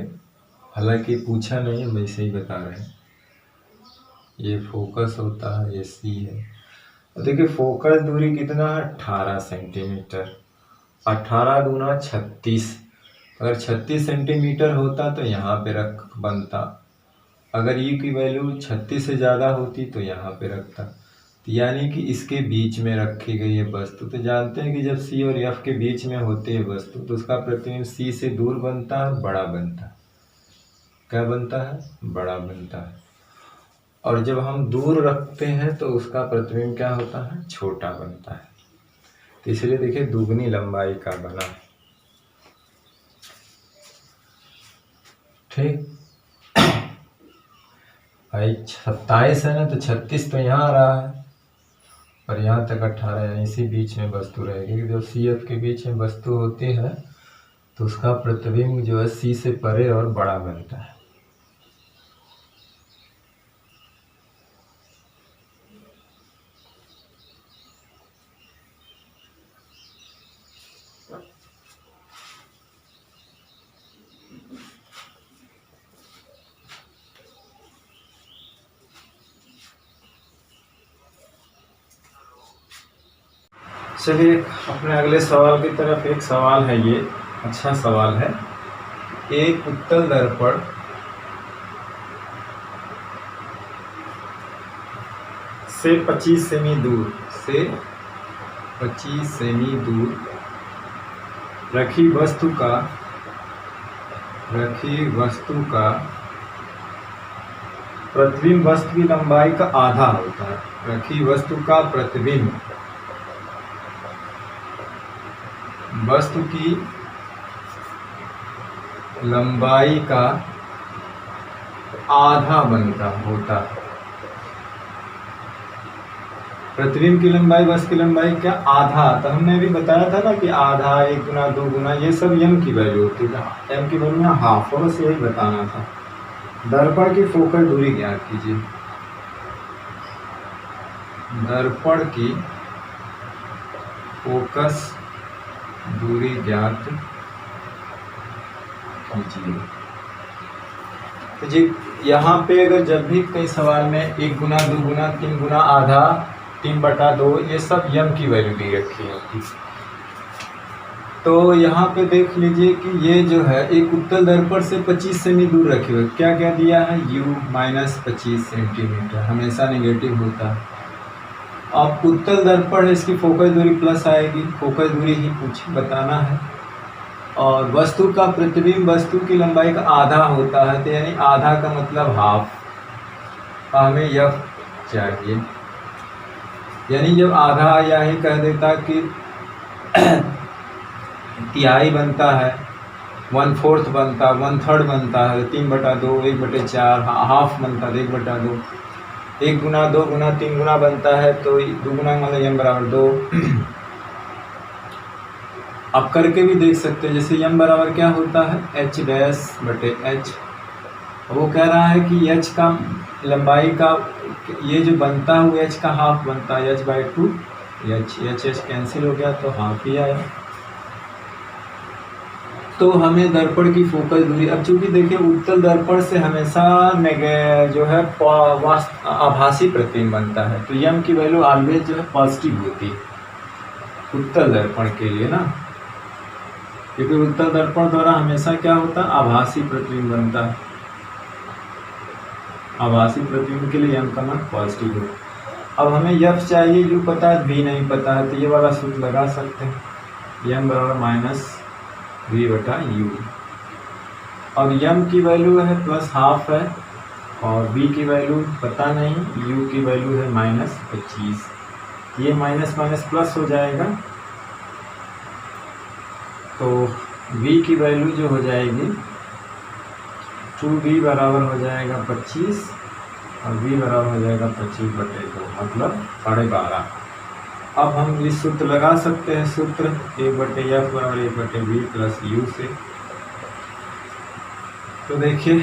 हालांकि पूछा नहीं है, वैसे ही बता रहे हैं। ये फोकस होता है, ये सी है, और देखिए फोकस दूरी कितना है, 18 सेंटीमीटर। 18 दूना 36, अगर 36 सेंटीमीटर होता तो यहाँ पे रख बनता, अगर ई की वैल्यू 36 से ज़्यादा होती तो यहाँ पे रखता, तो यानी कि इसके बीच में रखी गई है वस्तु। तो जानते हैं कि जब सी और एफ के बीच में होती है वस्तु तो उसका प्रतिबिंब सी से दूर बनता है, बड़ा बनता है। क्या बनता है, बड़ा बनता है। और जब हम दूर रखते हैं तो उसका प्रतिबिंब क्या होता है, छोटा बनता है। तो इसलिए देखिए दुगनी लंबाई का बना। ठीक, भाई 27 है ना, तो 36 तो यहाँ आ रहा है और यहाँ तक 18, यानी इसी बीच में वस्तु रहेगी। जब सी एफ के बीच में वस्तु होती है तो उसका प्रतिबिंब जो है सी से परे और बड़ा बनता है। चलिए अपने अगले सवाल की तरफ। एक सवाल है, ये अच्छा सवाल है। एक उत्तल दर्पण से 25 सेमी दूर रखी वस्तु का प्रतिबिंब वस्तु की लंबाई का आधा होता है। रखी वस्तु का प्रतिबिंब वस्तु की लंबाई का आधा होता है। प्रतिबिंब की लंबाई वस्तु की लंबाई क्या, आधा। तो हमने भी बताया था ना कि आधा, 1 गुना, 2 गुना, ये सब एम की वैल्यू होती है। एम की वैल्यू में हाफ, और यही बताना था। दर्पण की फोकल दूरी ज्ञात कीजिए। दर्पण की फोकस दूरी ज्ञात कीजिए। तो जी यहाँ पे अगर जब भी कई सवाल में 1 गुना, 2 गुना, 3 गुना, आधा, 3/2, ये सब यम की वैल्यू दी रखी होती। तो यहाँ पे देख लीजिए कि ये जो है एक उत्तल दर्पण से 25 सेमी दूर रखी हुई। क्या क्या दिया है, u - 25 सेंटीमीटर, हमेशा नेगेटिव होता है। अब उत्तल दर्पण है, इसकी फोकस दूरी प्लस आएगी, फोकस दूरी ही बताना है। और वस्तु का प्रतिबिंब वस्तु की लंबाई का आधा होता है, तो यानी आधा का मतलब हाफ। हमें यह चाहिए, यानी जब आधा यही कह देता कि तिहाई बनता है, 1/4 बनता, 1/3 बनता है, 3/2, 1/4, हाफ बनता है 1/2, 1 गुना, 2 गुना, 3 गुना बनता है, तो 2 गुना मतलब m बराबर 2। अब करके भी देख सकते हैं, जैसे m बराबर क्या होता है, h'/h। वो कह रहा है कि h का लंबाई का ये जो बनता है वो h का हाफ बनता है, h/2। h कैंसिल हो गया तो हाफ ही आया। तो हमें दर्पण की फोकस दूरी, अब चूंकि देखिए उत्तल दर्पण से हमेशा जो है आभासी प्रतिबिंब बनता है, तो यम की वैल्यू ऑलवेज जो है पॉजिटिव होती है उत्तल दर्पण के लिए ना, क्योंकि उत्तल दर्पण द्वारा हमेशा क्या होता है, आभासी प्रतिबिंब बनता है। आभासी प्रतिबिंब के लिए यम का मान पॉजिटिव हो। अब हमें यफ चाहिए, यू पता है, वी नहीं पता है, तो ये वाला सूत्र लगा सकते हैं, यम बराबर -v/u। और यम की वैल्यू है +½ है, और v की वैल्यू पता नहीं, u की वैल्यू है -25। ये माइनस माइनस प्लस हो जाएगा, तो v की वैल्यू जो हो जाएगी 2v बराबर हो जाएगा 25, और v बराबर हो जाएगा 25/2, मतलब 12.5। अब हम इस सूत्र लगा सकते हैं, सूत्र 1/f बराबर 1/v प्लस u से। तो देखिए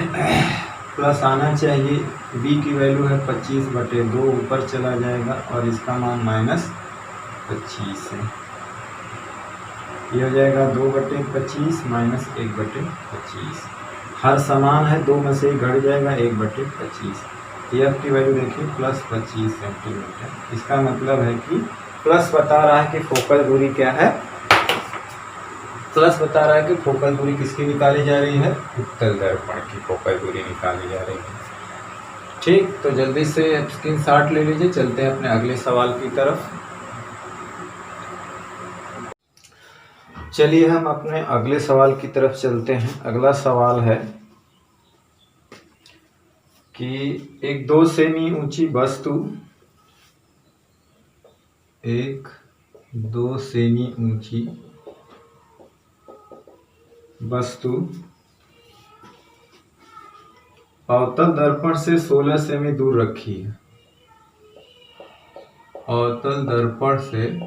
प्लस आना चाहिए, v की वैल्यू है 25/2, ऊपर चला जाएगा और इसका मान -25 है। ये हो जाएगा 2/25 - 1/25। हर समान है, 2 में से घट जाएगा 1/25। एफ की वैल्यू देखिए +25 सेंटीमीटर। इसका मतलब है कि प्लस बता रहा है कि फोकल दूरी क्या है, प्लस बता रहा है कि फोकल दूरी किसकी निकाली जा रही है, उत्तल दर्पण की फोकल दूरी निकाली जा रही है। ठीक, तो जल्दी से स्क्रीनशॉट ले लीजिए, चलते हैं अपने अगले सवाल की तरफ। चलिए हम अपने अगले सवाल की तरफ चलते हैं। अगला सवाल है कि एक 2 सेमी ऊंची वस्तु, एक 2 सेमी ऊंची वस्तु अवतल दर्पण से 16 सेमी दूर रखी है। अवतल दर्पण से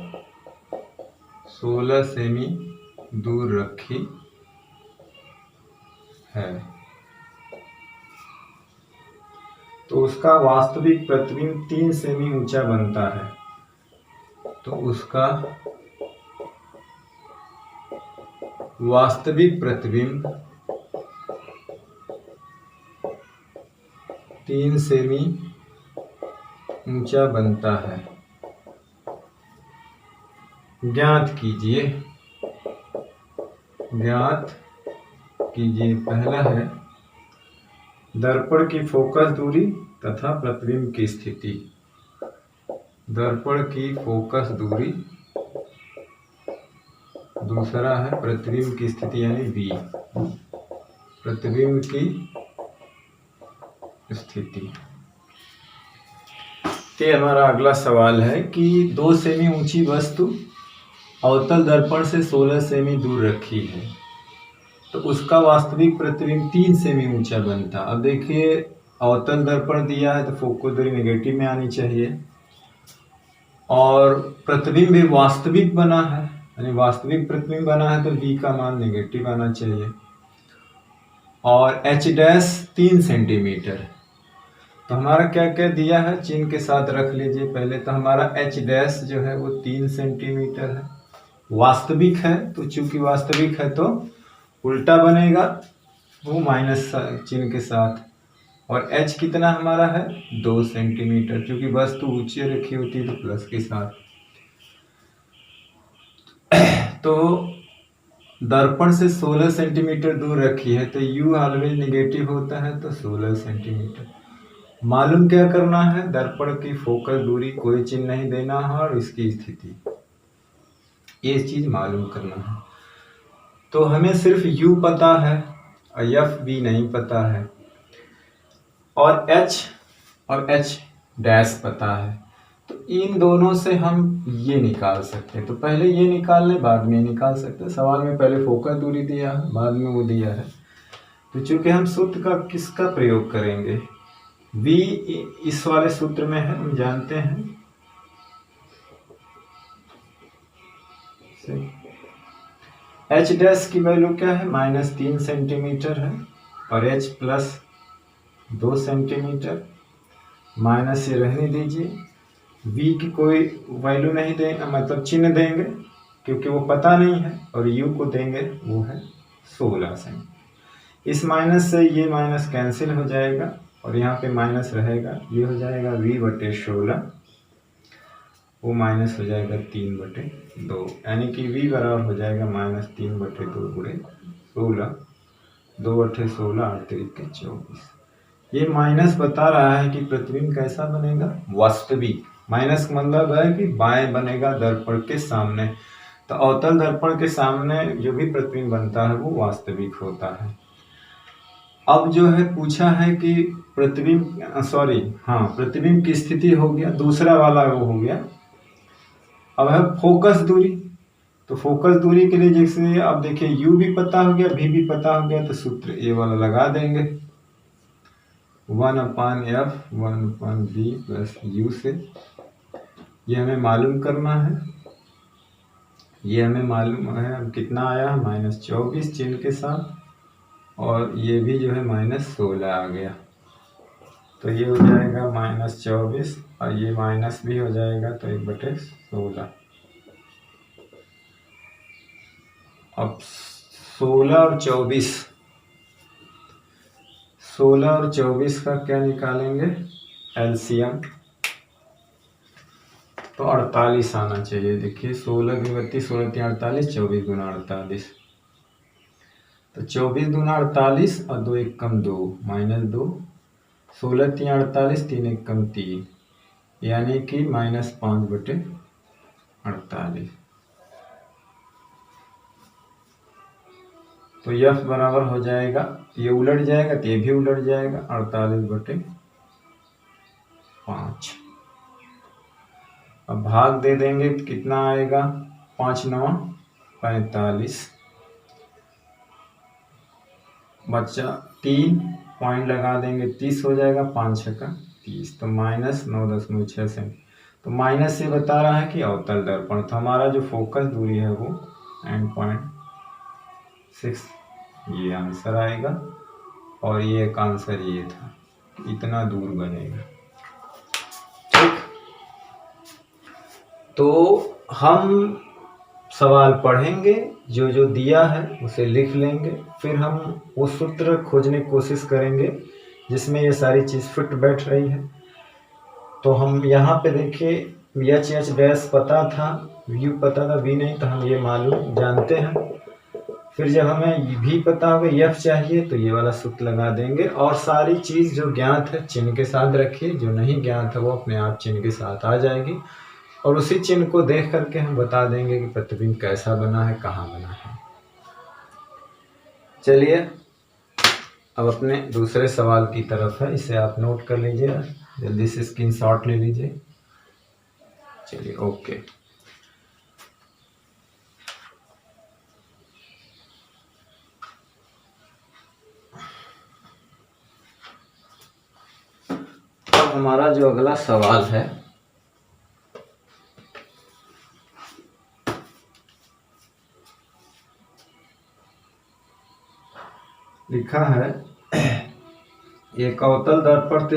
16 सेमी दूर रखी है तो उसका वास्तविक प्रतिबिंब 3 सेमी ऊंचा बनता है। तो उसका वास्तविक प्रतिबिंब 3 सेमी ऊंचा बनता है। ज्ञात कीजिए, ज्ञात कीजिए। पहला है दर्पण की फोकस दूरी तथा प्रतिबिंब की स्थिति। दर्पण की फोकस दूरी, दूसरा है प्रतिबिंब की स्थिति यानी V, प्रतिबिंब की स्थिति। ये हमारा अगला सवाल है कि 2 सेमी ऊंची वस्तु अवतल दर्पण से 16 सेमी दूर रखी है तो उसका वास्तविक प्रतिबिंब 3 सेमी ऊंचा बनता। अब देखिए अवतल दर्पण दिया है तो फोकस दूरी नेगेटिव में आनी चाहिए और प्रतिबिंब भी वास्तविक बना है यानी वास्तविक प्रतिबिंब बना है तो V का मान नेगेटिव आना चाहिए और H डैश 3 सेंटीमीटर। तो हमारा क्या क्या दिया है चिन्ह के साथ रख लीजिए। पहले तो हमारा H डैश जो है वो 3 सेंटीमीटर है, वास्तविक है तो चूंकि वास्तविक है तो उल्टा बनेगा वो माइनस चिन्ह के साथ, और H कितना हमारा है 2 सेंटीमीटर, क्योंकि वस्तु ऊंची रखी होती है तो प्लस के साथ। तो दर्पण से 16 सेंटीमीटर दूर रखी है तो U ऑलवेज नेगेटिव होता है तो 16 सेंटीमीटर। मालूम क्या करना है, दर्पण की फोकस दूरी, कोई चिन्ह नहीं देना है और इसकी स्थिति, ये चीज मालूम करना है। तो हमें सिर्फ U पता है और FV नहीं पता है और H और H डैश पता है तो इन दोनों से हम ये निकाल सकते हैं। तो पहले ये निकाल लें बाद में निकाल सकते हैं। सवाल में पहले फोकस दूरी दिया है बाद में वो दिया है तो चूंकि हम सूत्र का किसका प्रयोग करेंगे, V इस वाले सूत्र में है हम जानते हैं, H डैश की वैल्यू क्या है -3 सेंटीमीटर है और H प्लस 2 सेंटीमीटर, माइनस से रहने दीजिए। V की कोई वैल्यू नहीं देंगे मतलब चिन्ह देंगे क्योंकि वो पता नहीं है और U को देंगे वो है 16 सेंटीमीटर। इस माइनस से ये माइनस कैंसिल हो जाएगा और यहाँ पे माइनस रहेगा, ये हो जाएगा V/16, वो माइनस हो जाएगा 3/2 यानी कि V बराबर हो जाएगा -3/2 गुणे 16, 2/16 8 × 24। ये माइनस बता रहा है कि प्रतिबिंब कैसा बनेगा वास्तविक। माइनस का मतलब है कि बाएं बनेगा दर्पण के सामने, तो अवतल दर्पण के सामने जो भी प्रतिबिंब बनता है वो वास्तविक होता है। अब जो है पूछा है कि प्रतिबिंब की स्थिति हो गया, दूसरा वाला वो हो गया। अब है फोकस दूरी, तो फोकस दूरी के लिए जैसे अब देखिए U भी पता हो गया V भी पता हो गया तो सूत्र ये वाला लगा देंगे 1/F 1/V प्लस U से। ये हमें मालूम करना है, ये हमें मालूम है अब कितना आया है -24 चिन्ह के साथ और ये भी जो है -16 आ गया तो ये हो जाएगा -24 और ये माइनस भी हो जाएगा तो 1/16। अब 16 और 24 का क्या निकालेंगे एलसीएम, तो 48 आना चाहिए। देखिए 16 की 32, 16 × 48, 24 × 48, तो 24 × 48 और 2 × 1 = 2 -2, 16 × 48, 3 × 1 = 3 यानी कि -5/48। तो F बराबर हो जाएगा, ये उलट जाएगा तो ये भी उलट जाएगा 48/48। 5। अब भाग दे देंगे तो कितना आएगा, 5 9 45, बच्चा 3 पॉइंट लगा देंगे 30 हो जाएगा, 5 6 30, तो -9.6 सेंटीमीटर। तो माइनस से बता रहा है कि अवतल दर्पण, तो हमारा जो फोकस दूरी है वो N.6, ये आंसर आएगा। और ये एक आंसर ये था, इतना दूर बनेगा। ठीक, तो हम सवाल पढ़ेंगे, जो जो दिया है उसे लिख लेंगे, फिर हम वो सूत्र खोजने की कोशिश करेंगे जिसमें ये सारी चीज़ फिट बैठ रही है। तो हम यहाँ पे देखिए एच डैश पता था, व्यू पता था, वी नहीं, तो हम ये मालूम जानते हैं। फिर जब हमें भी पता होगा एफ चाहिए तो ये वाला सूत्र लगा देंगे, और सारी चीज़ जो ज्ञात है चिन्ह के साथ रखिए, जो नहीं ज्ञात है वो अपने आप चिन्ह के साथ आ जाएगी, और उसी चिन्ह को देख करके हम बता देंगे कि प्रतिबिंब कैसा बना है, कहाँ बना है। चलिए अब अपने दूसरे सवाल की तरफ है, इसे आप नोट कर लीजिए, जल्दी से स्क्रीनशॉट ले लीजिए। चलिए ओके। अब हमारा जो अगला सवाल है, लिखा है एक अवतल दर्पण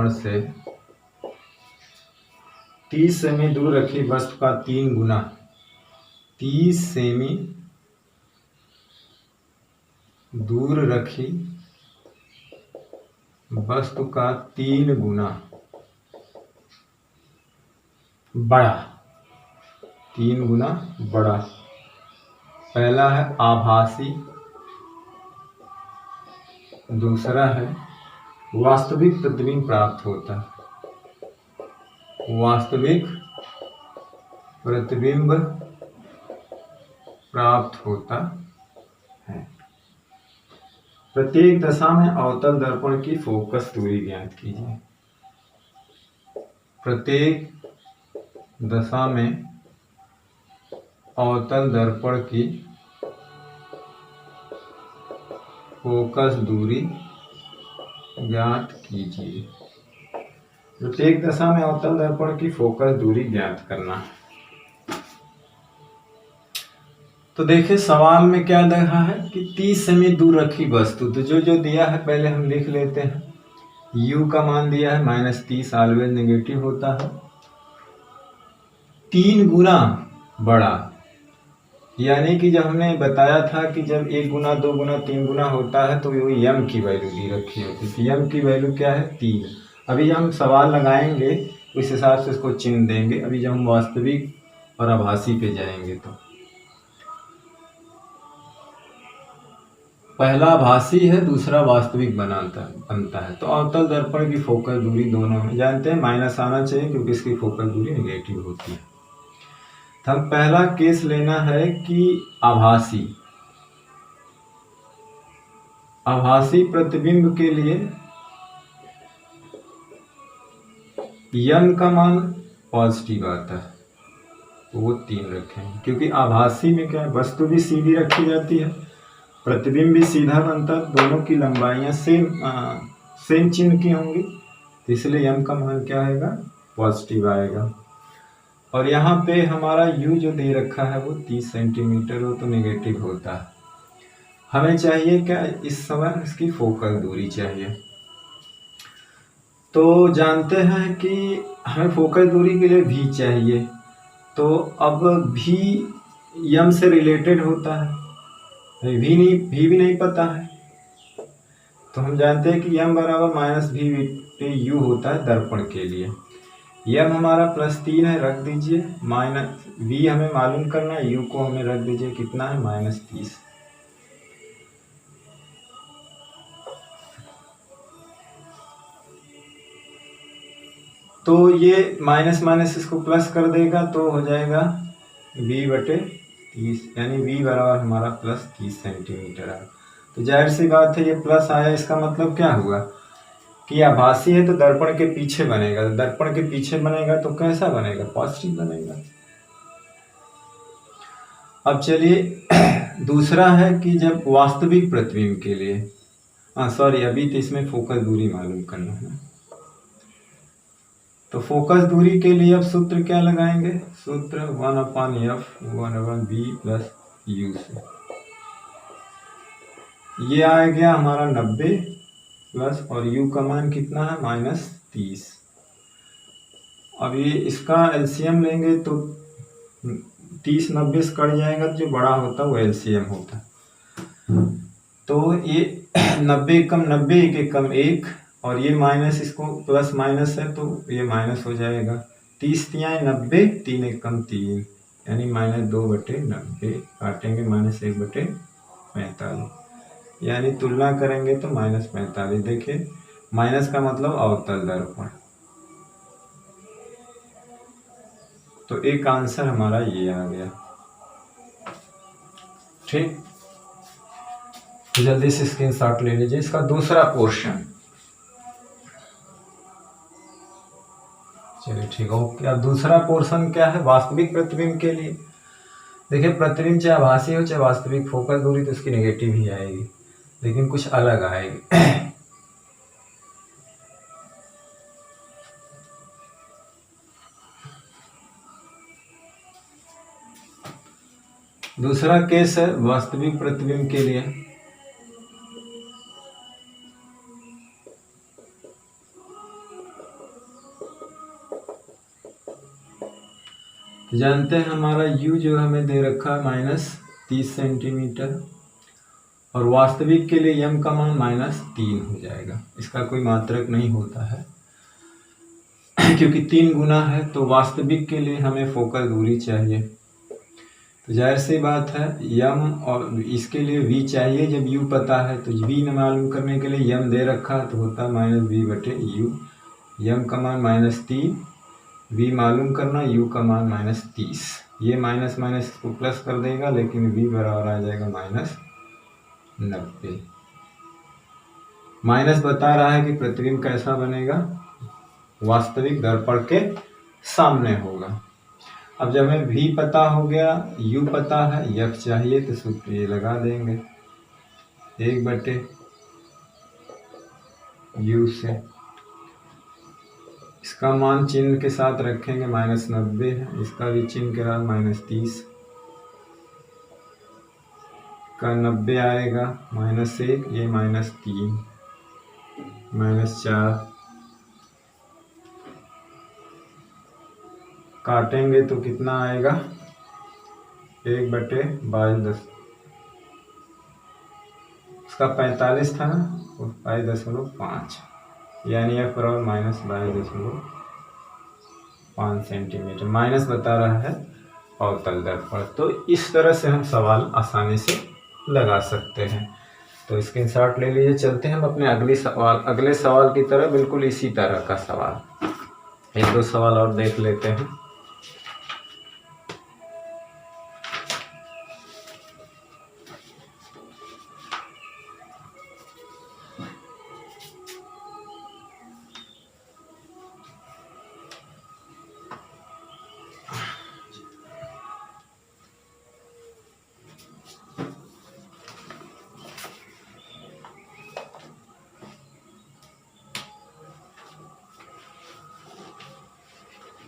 से 30 सेमी दूर रखी वस्तु का 3 गुना, 30 सेमी दूर रखी वस्तु का 3 गुना बड़ा, 3 गुना बड़ा। पहला है आभासी, दूसरा है वास्तविक प्रतिबिंब प्राप्त होता है, वास्तविक प्रतिबिंब प्राप्त होता है। प्रत्येक दशा में अवतल दर्पण की फोकस दूरी ज्ञात कीजिए। प्रत्येक दशा में अवतल दर्पण की फोकस दूरी ज्ञात कीजिए। प्रत्येक दशा में अवतल दर्पण की फोकस दूरी ज्ञात करना है। तो देखिए सवाल में क्या देखा है कि 30 सेमी दूर रखी वस्तु, तो जो जो दिया है पहले हम लिख लेते हैं। u का मान दिया है -30, ऑलवेज नेगेटिव होता है। 3 गुना बड़ा, यानी कि जब हमने बताया था कि जब 1 गुना 2 गुना 3 गुना होता है तो वो m की वैल्यू दी रखी होती है। m की वैल्यू क्या है, 3। अभी जब हम सवाल लगाएंगे उस हिसाब से इसको चिन्ह देंगे। अभी जब हम वास्तविक और आभासी पे जाएंगे तो पहला आभासी है, दूसरा वास्तविक बनता है। तो अवतल दर्पण की फोकस दूरी दोनों में जानते हैं माइनस आना चाहिए क्योंकि इसकी फोकस दूरी नेगेटिव होती है। तो हम पहला केस लेना है कि आभासी प्रतिबिंब के लिए m का मान पॉजिटिव आता है, तो वो 3 रखेंगे, क्योंकि आभासी में क्या है, वस्तु भी सीधी रखी जाती है, प्रतिबिंब भी सीधा बनता है, दोनों की लंबाइयां सेम चिन्ह की होंगी, तो इसलिए m का मान क्या आएगा, पॉजिटिव आएगा। और यहाँ पे हमारा u जो दे रखा है वो 30 सेंटीमीटर हो, तो नेगेटिव होता है। हमें चाहिए क्या, इस समय इसकी फोकस दूरी चाहिए। तो जानते हैं कि हमें फोकस दूरी के लिए v चाहिए, तो अब v m से रिलेटेड होता है, v भी नहीं पता है, तो हम जानते हैं कि m बराबर -v/u होता है दर्पण के लिए। m हमारा +3 है, रख दीजिए, v हमें मालूम करना है, u को हमें रख दीजिए, कितना है, -30। तो ये माइनस माइनस इसको प्लस कर देगा तो हो जाएगा v/30, यानी v बराबर हमारा +30 सेंटीमीटर है। तो जाहिर सी बात है ये प्लस आया, इसका मतलब क्या हुआ कि आभासी है तो दर्पण के पीछे बनेगा, दर्पण के पीछे बनेगा तो कैसा बनेगा, पॉजिटिव बनेगा। अब चलिए दूसरा है कि जब वास्तविक प्रतिबिंब के लिए, सॉरी अभी तो इसमें फोकस दूरी मालूम करना है। तो फोकस दूरी के लिए अब सूत्र क्या लगाएंगे, सूत्र 1/f 1/v प्लस u से। ये आ गया हमारा 90 प्लस, और u का मान कितना है -30। अब ये इसका एलसीएम लेंगे तो 30 90 से कट जाएगा, जो बड़ा होता है वो एलसीएम होता है। तो ये 90 कम 90 एक कम 1, और ये माइनस, इसको प्लस माइनस है तो ये माइनस हो जाएगा। 30 तियाँ 90, 3 एक कम 3, यानी -2/90, काटेंगे -1/45, यानी तुलना करेंगे तो -45। देखिए माइनस का मतलब अवतल दर्पण, तो एक आंसर हमारा ये आ गया। ठीक, तो जल्दी से स्क्रीनशॉट ले लीजिए इसका दूसरा पोर्शन। चलिए ठीक ओके। अब दूसरा पोर्शन क्या है, वास्तविक प्रतिबिंब के लिए। देखिए प्रतिबिंब चाहे आभासी हो चाहे वास्तविक, फोकस दूरी तो उसकी नेगेटिव ही आएगी, लेकिन कुछ अलग आएगी। दूसरा केस है वास्तविक प्रतिबिंब के लिए। जानते हैं हमारा u जो हमें दे रखा है -30 सेंटीमीटर, और वास्तविक के लिए m का मान -3 हो जाएगा। इसका कोई मात्रक नहीं होता है क्योंकि 3 गुना है, तो वास्तविक के लिए हमें फोकस दूरी चाहिए। तो जाहिर सी बात है m, और इसके लिए v चाहिए। जब u पता है तो v न मालूम करने के लिए m दे रखा है, तो होता है -v/u। m का मान -3, v मालूम करना, u का मान -30। ये माइनस माइनस को प्लस कर देगा, लेकिन v बराबर आ जाएगा -90। माइनस बता रहा है कि प्रतिबिंब कैसा बनेगा, वास्तविक दर्पण के सामने होगा। अब जब हमें v पता हो गया, u पता है, f चाहिए, तो सूत्र ये लगा देंगे 1/u से। इसका मान चिन्ह के साथ रखेंगे, -90 है, इसका भी चिन्ह के साथ -30 का 90 आएगा, -1, ये -3, -4, काटेंगे तो कितना आएगा, 1/22। इसका 45 था ना, 22.5, यानी f बराबर -22.5 सेंटीमीटर। माइनस बता रहा है अवतल दर्पण। तो इस तरह से हम सवाल आसानी से लगा सकते हैं। तो स्क्रीनशॉट ले लीजिए। चलते हैं हम अपने अगले सवाल की तरह, बिल्कुल इसी तरह का सवाल। 1-2 सवाल और देख लेते हैं।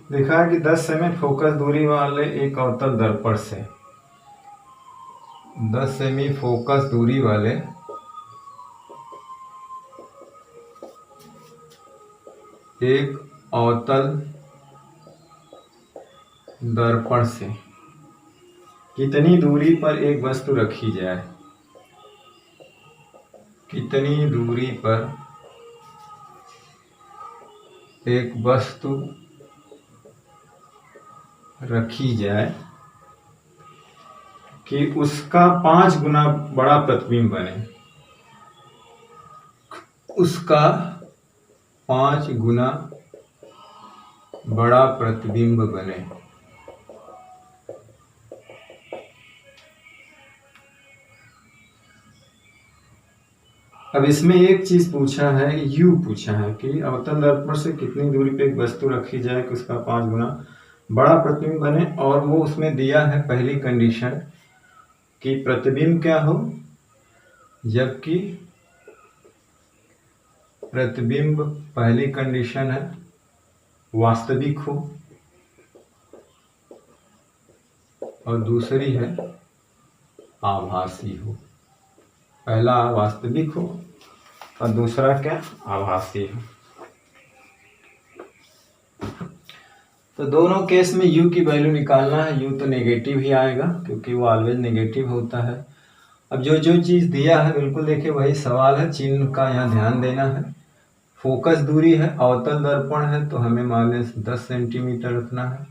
देखा है कि 10 सेमी फोकस दूरी वाले एक अवतल दर्पण से 10 सेमी फोकस दूरी वाले एक अवतल दर्पण से कितनी दूरी पर एक वस्तु रखी जाए, कितनी दूरी पर एक वस्तु रखी जाए कि उसका 5 गुना बड़ा प्रतिबिंब बने, उसका 5 गुना बड़ा प्रतिबिंब बने। अब इसमें एक चीज पूछा है, यू पूछा है कि अवतल दर्पण से कितनी दूरी पे एक वस्तु रखी जाए कि उसका 5 गुना बड़ा प्रतिबिंब बने, और वो उसमें दिया है पहली कंडीशन कि प्रतिबिंब क्या हो, जबकि प्रतिबिंब पहली कंडीशन है वास्तविक हो और दूसरी है आभासी हो। पहला वास्तविक हो और दूसरा क्या, आभासी हो। तो दोनों केस में u की वैल्यू निकालना है। u तो नेगेटिव ही आएगा क्योंकि वो ऑलवेज नेगेटिव होता है। अब जो जो चीज़ दिया है बिल्कुल देखिए वही सवाल है, चिन्ह का यहाँ ध्यान देना है। फोकस दूरी है, अवतल दर्पण है तो हमें मान लें 10 सेंटीमीटर रखना है,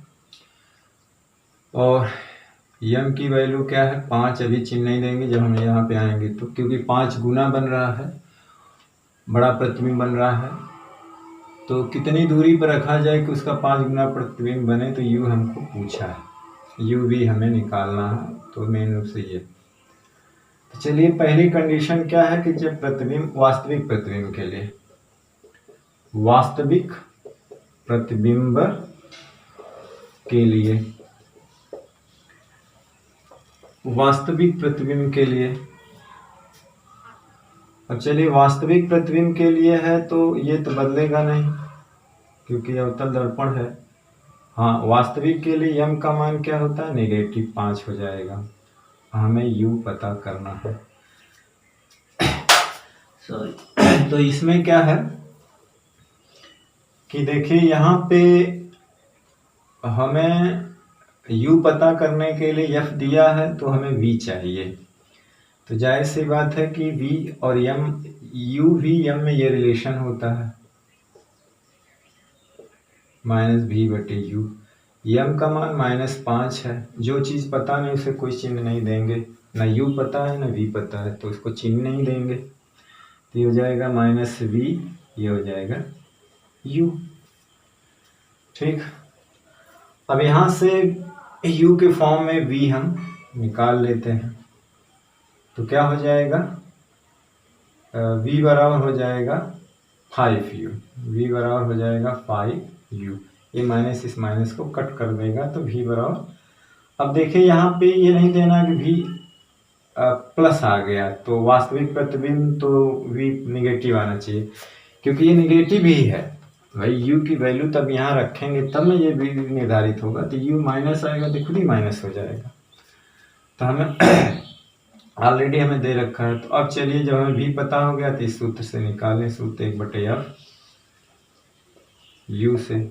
और यम की वैल्यू क्या है 5। अभी चिन्ह नहीं देंगे जब हम यहाँ पे आएंगे तो, क्योंकि 5 गुना बन रहा है, बड़ा प्रतिबिंब बन रहा है। तो कितनी दूरी पर रखा जाए कि उसका 5 गुना प्रतिबिंब बने, तो यू हमको पूछा है, यू भी हमें निकालना है। तो मेन रूप से ये, तो चलिए पहली कंडीशन क्या है कि जब प्रतिबिंब वास्तविक प्रतिबिंब के लिए, वास्तविक प्रतिबिंब के लिए, वास्तविक प्रतिबिंब के लिए, अब चलिए वास्तविक प्रतिबिंब के लिए है तो ये तो बदलेगा नहीं क्योंकि अवतल दर्पण है। हाँ, वास्तविक के लिए यम का मान क्या होता है, -5 हो जाएगा। हमें यू पता करना है। सॉरी, तो इसमें क्या है कि देखिए यहाँ पे हमें u पता करने के लिए f दिया है तो हमें v चाहिए। तो जाहिर सी बात है कि v और m, u v m में ये रिलेशन होता है -v/u। m का मान -5 है। जो चीज़ पता नहीं उसे कोई चिन्ह नहीं देंगे, ना u पता है ना v पता है तो उसको चिन्ह नहीं देंगे। तो ये हो जाएगा -v, ये हो जाएगा u। ठीक, अब यहाँ से u के फॉर्म में v हम निकाल लेते हैं तो क्या हो जाएगा, v बराबर हो जाएगा 5u, v बराबर हो जाएगा 5u। ये माइनस इस माइनस को कट कर देगा तो v बराबर, अब देखिए यहाँ पे ये नहीं देना कि v प्लस आ गया तो वास्तविक प्रतिबिंब तो v निगेटिव आना चाहिए, क्योंकि ये निगेटिव ही है भाई। u की वैल्यू तब यहाँ रखेंगे तब ना ये v निर्धारित होगा, तो u माइनस आएगा तो खुद ही माइनस हो जाएगा। तो हमें ऑलरेडी हमें दे रखा है। तो अब चलिए जब हमें v पता हो गया तो इस सूत्र से निकालें, सूत्र 1/f u से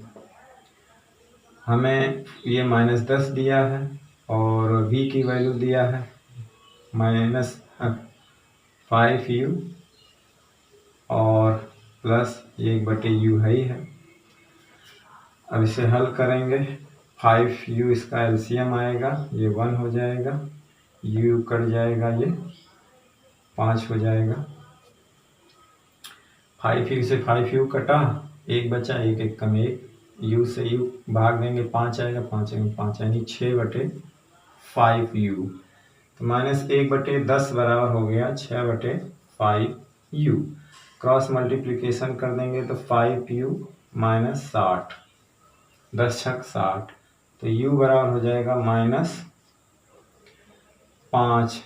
हमें ये -10 दिया है और v की वैल्यू दिया है -5u और प्लस 1/u है ही है। अब इसे हल करेंगे, 5u इसका एलसीएम आएगा, ये 1 हो जाएगा, u कट जाएगा, ये 5 हो जाएगा। 5u से 5u कटा, 1 बचा, 1 1 कम 1, u से u भाग देंगे 5 आएगा, 5 5 यानी 6/5u। तो -1/10 बराबर हो गया 6/5u। क्रॉस मल्टीप्लिकेशन कर देंगे तो 5u - 60, 10 छक 60, तो u बराबर हो जाएगा -5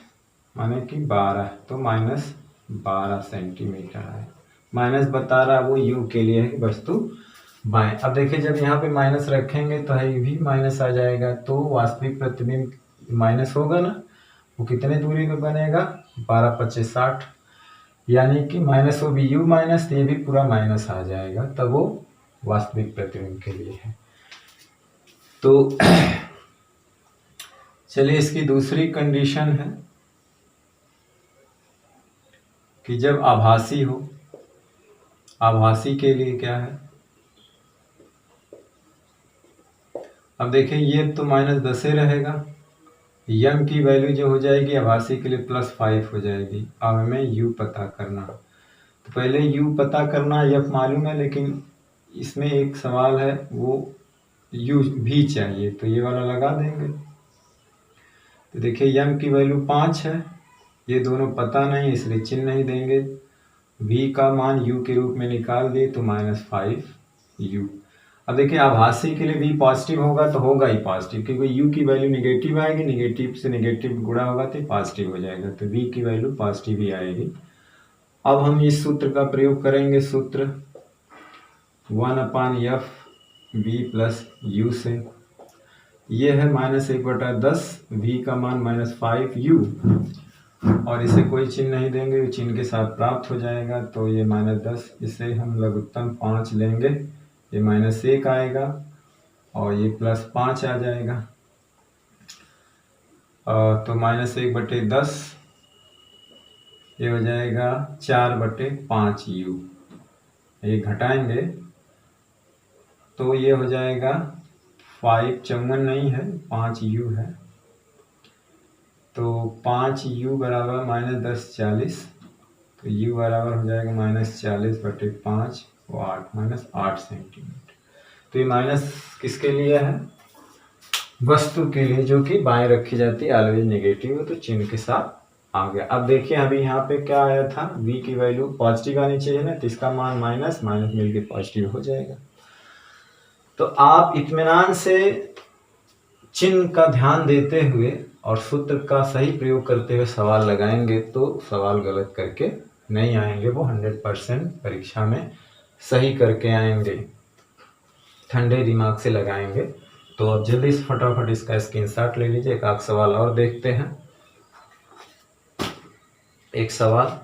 माने कि 12, तो -12 सेंटीमीटर है। माइनस बता रहा है वो u के लिए है वस्तु बाएं। अब देखिए जब यहाँ पे माइनस रखेंगे तो है भी माइनस आ जाएगा, तो वास्तविक प्रतिबिंब माइनस होगा ना, वो कितने दूरी पे बनेगा, 12 25 60, यानी कि माइनस वो भी u माइनस, ये भी पूरा माइनस आ जाएगा, तब वो वास्तविक प्रतिबिंब के लिए है। तो चलिए इसकी दूसरी कंडीशन है कि जब आभासी हो, आभासी के लिए क्या है, अब देखिए ये तो -10 रहेगा, यम की वैल्यू जो हो जाएगी आभासी के लिए +5 हो जाएगी। अब हमें u पता करना, तो पहले u पता करना, f मालूम है, लेकिन इसमें एक सवाल है वो u भी चाहिए, तो ये वाला लगा देंगे। तो देखिए यम की वैल्यू 5 है, ये दोनों पता नहीं इसलिए चिन्ह नहीं देंगे, v का मान u के रूप में निकाल दिए तो -5u। अब देखिए आभासी के लिए v पॉजिटिव होगा तो होगा ही पॉजिटिव, क्योंकि u की वैल्यू निगेटिव आएगी, निगेटिव से निगेटिव गुणा होगा तो पॉजिटिव हो जाएगा, तो v की वैल्यू पॉजिटिव ही आएगी। अब हम इस सूत्र का प्रयोग करेंगे, सूत्र 1/f v प्लस u से, ये है -1/10, v का मान -5u, और इसे कोई चिन्ह नहीं देंगे, चिन्ह के साथ प्राप्त हो जाएगा, तो ये -10, इसे हम लघुत्तम 5 लेंगे, ये -1 आएगा और ये +5 आ जाएगा, तो -1/10 ये हो जाएगा 4/5u, ये घटाएंगे तो ये हो जाएगा 5 54 नहीं है, 5u है, तो 5u बराबर -10 40, तो u बराबर हो जाएगा -40/5 वो 8 सेंटीमीटर। तो ये माइनस किसके लिए है? वस्तु के लिए, जो कि बाएं रखी जाती है, ऑलवेज नेगेटिव, तो चिन्ह के साथ आ गया। अब देखिए अभी यहाँ पे क्या आया था, v की वैल्यू पॉजिटिव आनी चाहिए ना, तो इसका मान माइनस मिलके पॉजिटिव हो जाएगा। तो आप इत्मीनान से चिन्ह का ध्यान देते हुए और सूत्र का सही प्रयोग करते हुए सवाल लगाएंगे तो सवाल गलत करके नहीं आएंगे, वो 100% परीक्षा में सही करके आएंगे, ठंडे दिमाग से लगाएंगे। तो अब जल्दी से फटाफट इसका स्क्रीनशॉट ले लीजिए। एक आध सवाल और देखते हैं। एक सवाल,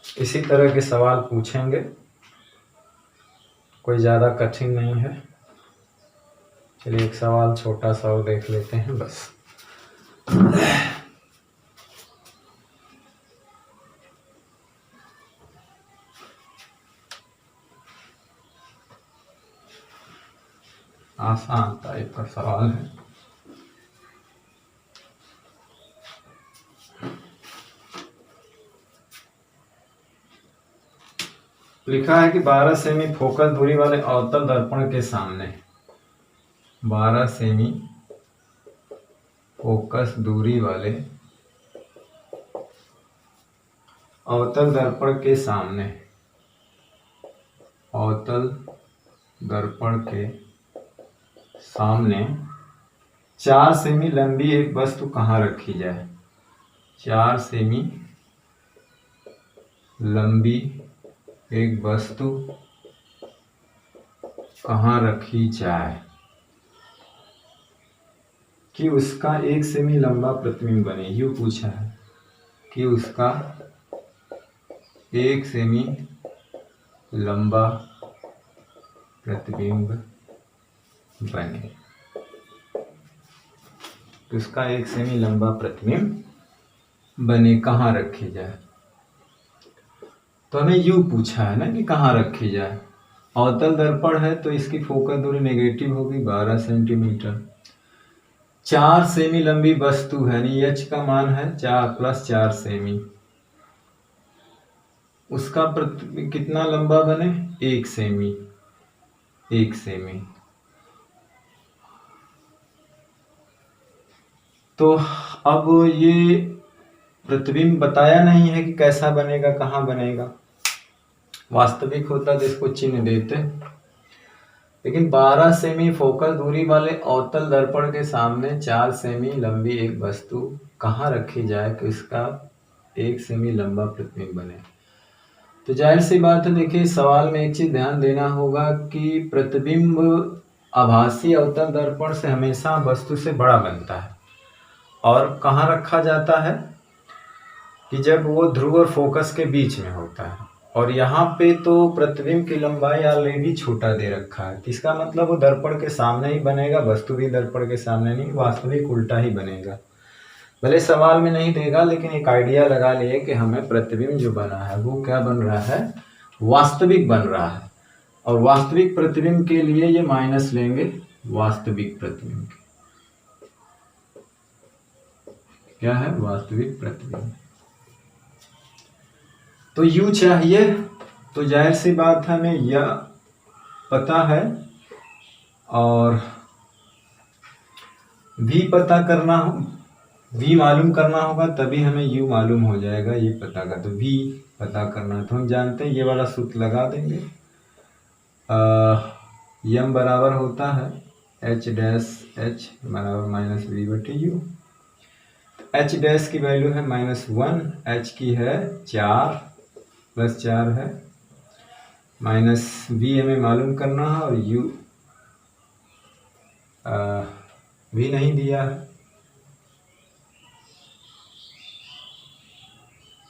इसी तरह के सवाल पूछेंगे, कोई ज़्यादा कठिन नहीं है। चलिए एक सवाल छोटा सा और देख लेते हैं बस। आसान टाइप का सवाल है। लिखा है कि 12 सेमी फोकस दूरी वाले अवतल दर्पण के सामने, 12 सेमी फोकस दूरी वाले अवतल दर्पण के सामने, अवतल दर्पण के सामने 4 सेमी लंबी एक वस्तु कहाँ रखी जाए? 4 सेमी लंबी एक वस्तु कहाँ रखी जाए कि उसका 1 सेमी लंबा प्रतिबिंब बने। यूं पूछा है कि उसका 1 सेमी लंबा प्रतिबिंब बने, उसका 1 सेमी लंबा प्रतिबिंब बने, कहाँ रखी जाए? तो हमें यूं पूछा है ना कि कहाँ रखी जाए। अवतल दर्पण है तो इसकी फोकस दूरी नेगेटिव होगी 12 सेंटीमीटर। 4 सेमी लंबी वस्तु है, यानी h का मान है 4 + 4 सेमी, उसका कितना लंबा बने? 1 सेमी, 1 सेमी। तो अब ये प्रतिबिंब बताया नहीं है कि कैसा बनेगा, कहाँ बनेगा। वास्तविक होता तो इसको चिन्ह देते, लेकिन 12 सेमी फोकस दूरी वाले अवतल दर्पण के सामने 4 सेमी लंबी एक वस्तु कहाँ रखी जाए कि इसका 1 सेमी लंबा प्रतिबिंब बने। तो जाहिर सी बात है, देखिए सवाल में एक चीज ध्यान देना होगा कि प्रतिबिंब आभासी अवतल दर्पण से हमेशा वस्तु से बड़ा बनता है, और कहाँ रखा जाता है कि जब वो ध्रुव और फोकस के बीच में होता है, और यहाँ पे तो प्रतिबिंब की लंबाई ऑलरेडी छोटा दे रखा है। इसका मतलब वो दर्पण के सामने ही बनेगा, वस्तु भी दर्पण के सामने नहीं, वास्तविक उल्टा ही बनेगा। भले सवाल में नहीं देगा, लेकिन एक आइडिया लगा लिए कि हमें प्रतिबिंब जो बना है वो क्या बन रहा है, वास्तविक बन रहा है। और वास्तविक प्रतिबिंब के लिए ये माइनस लेंगे, वास्तविक प्रतिबिंब के क्या है, वास्तविक प्रतिबिंब। तो यू चाहिए, तो जाहिर सी बात है हमें यह पता है, और v पता करना हो, v मालूम करना होगा तभी हमें u मालूम हो जाएगा, ये पता का। तो v पता करना तो हम जानते हैं, ये वाला सूत्र लगा देंगे। m बराबर होता है h डैश h बराबर माइनस वी बटे यू। h डैश की वैल्यू है -1, h की है 4 +4 है, माइनस v हमें मालूम करना है और u v नहीं दिया है,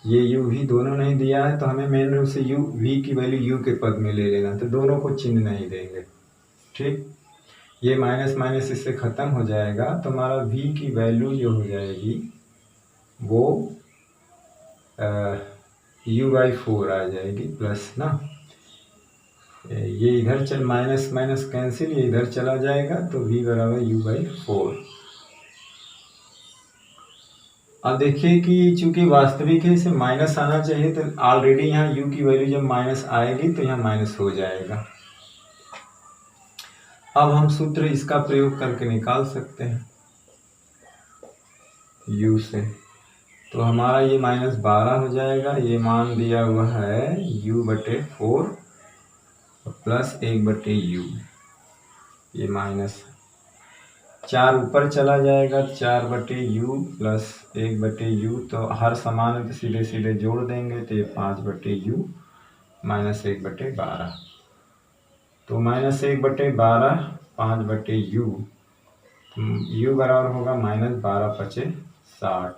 ये u v दोनों नहीं दिया है, तो हमें मेन रूप से u v की वैल्यू u के पद में ले लेना, तो दोनों को चिन्ह नहीं देंगे। ठीक, ये माइनस माइनस इससे ख़त्म हो जाएगा, तो हमारा v की वैल्यू जो हो जाएगी वो u/4 आ जाएगी प्लस ना, ये इधर चल माइनस माइनस कैंसिल, ये इधर चला जाएगा, तो v बराबर u/4। अब देखिए कि चूंकि वास्तविक है इसे माइनस आना चाहिए, तो ऑलरेडी यहाँ u की वैल्यू जब माइनस आएगी तो यहाँ माइनस हो जाएगा। अब हम सूत्र इसका प्रयोग करके निकाल सकते हैं u से, तो हमारा ये -12 हो जाएगा, ये मान दिया हुआ है u/4 प्लस 1/u, ये -4 ऊपर चला जाएगा, 4/u प्लस 1/u, तो हर समान है तो सीधे सीधे जोड़ देंगे, तो ये 5/u माइनस 1/12, तो -1/12 5/u, u बराबर होगा -12×5 = 60,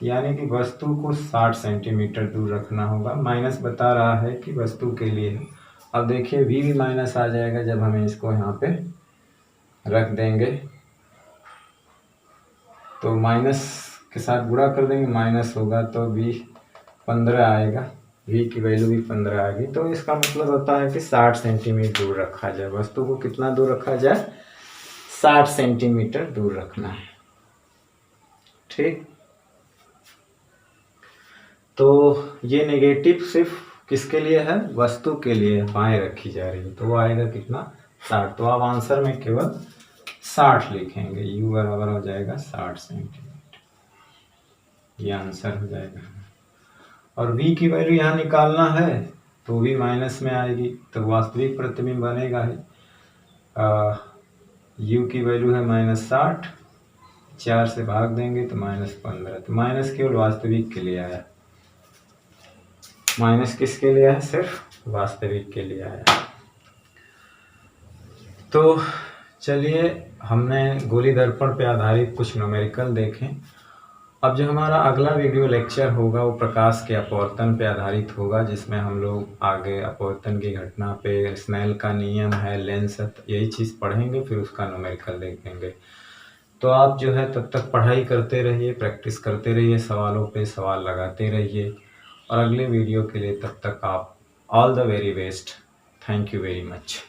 यानी कि वस्तु को 60 सेंटीमीटर दूर रखना होगा। माइनस बता रहा है कि वस्तु के लिए है। अब देखिए v भी माइनस आ जाएगा जब हमें इसको यहाँ पे रख देंगे, तो माइनस के साथ गुणा कर देंगे, माइनस होगा तो v 15 आएगा, v की वैल्यू भी 15 आएगी। तो इसका मतलब होता है कि 60 सेंटीमीटर दूर रखा जाए, वस्तु को कितना दूर रखा जाए, 60 सेंटीमीटर दूर रखना है। ठीक, तो ये नेगेटिव सिर्फ किसके लिए है, वस्तु के लिए बाएं रखी जा रही है, तो वो आएगा कितना, 60। तो आप आंसर में केवल 60 लिखेंगे, u बराबर हो जाएगा 60 सेंटीमीटर, ये आंसर हो जाएगा। और v की वैल्यू यहाँ निकालना है तो भी माइनस में आएगी, तो वास्तविक प्रतिबिंब बनेगा ही। u की वैल्यू है -60, 4 से भाग देंगे तो -15, तो माइनस केवल वास्तविक के लिए आया, माइनस किसके लिए है, सिर्फ वास्तविक के लिए आया। तो चलिए हमने गोली दर्पण पे आधारित कुछ न्यूमेरिकल देखें। अब जो हमारा अगला वीडियो लेक्चर होगा वो प्रकाश के अपवर्तन पे आधारित होगा, जिसमें हम लोग आगे अपवर्तन की घटना पे स्नेल का नियम है, लेंस, यही चीज़ पढ़ेंगे, फिर उसका न्यूमेरिकल देखेंगे। तो आप जो है तब तक पढ़ाई करते रहिए, प्रैक्टिस करते रहिए, सवालों पे सवाल लगाते रहिए, और अगले वीडियो के लिए तब तक आप all the very best. Thank you very much.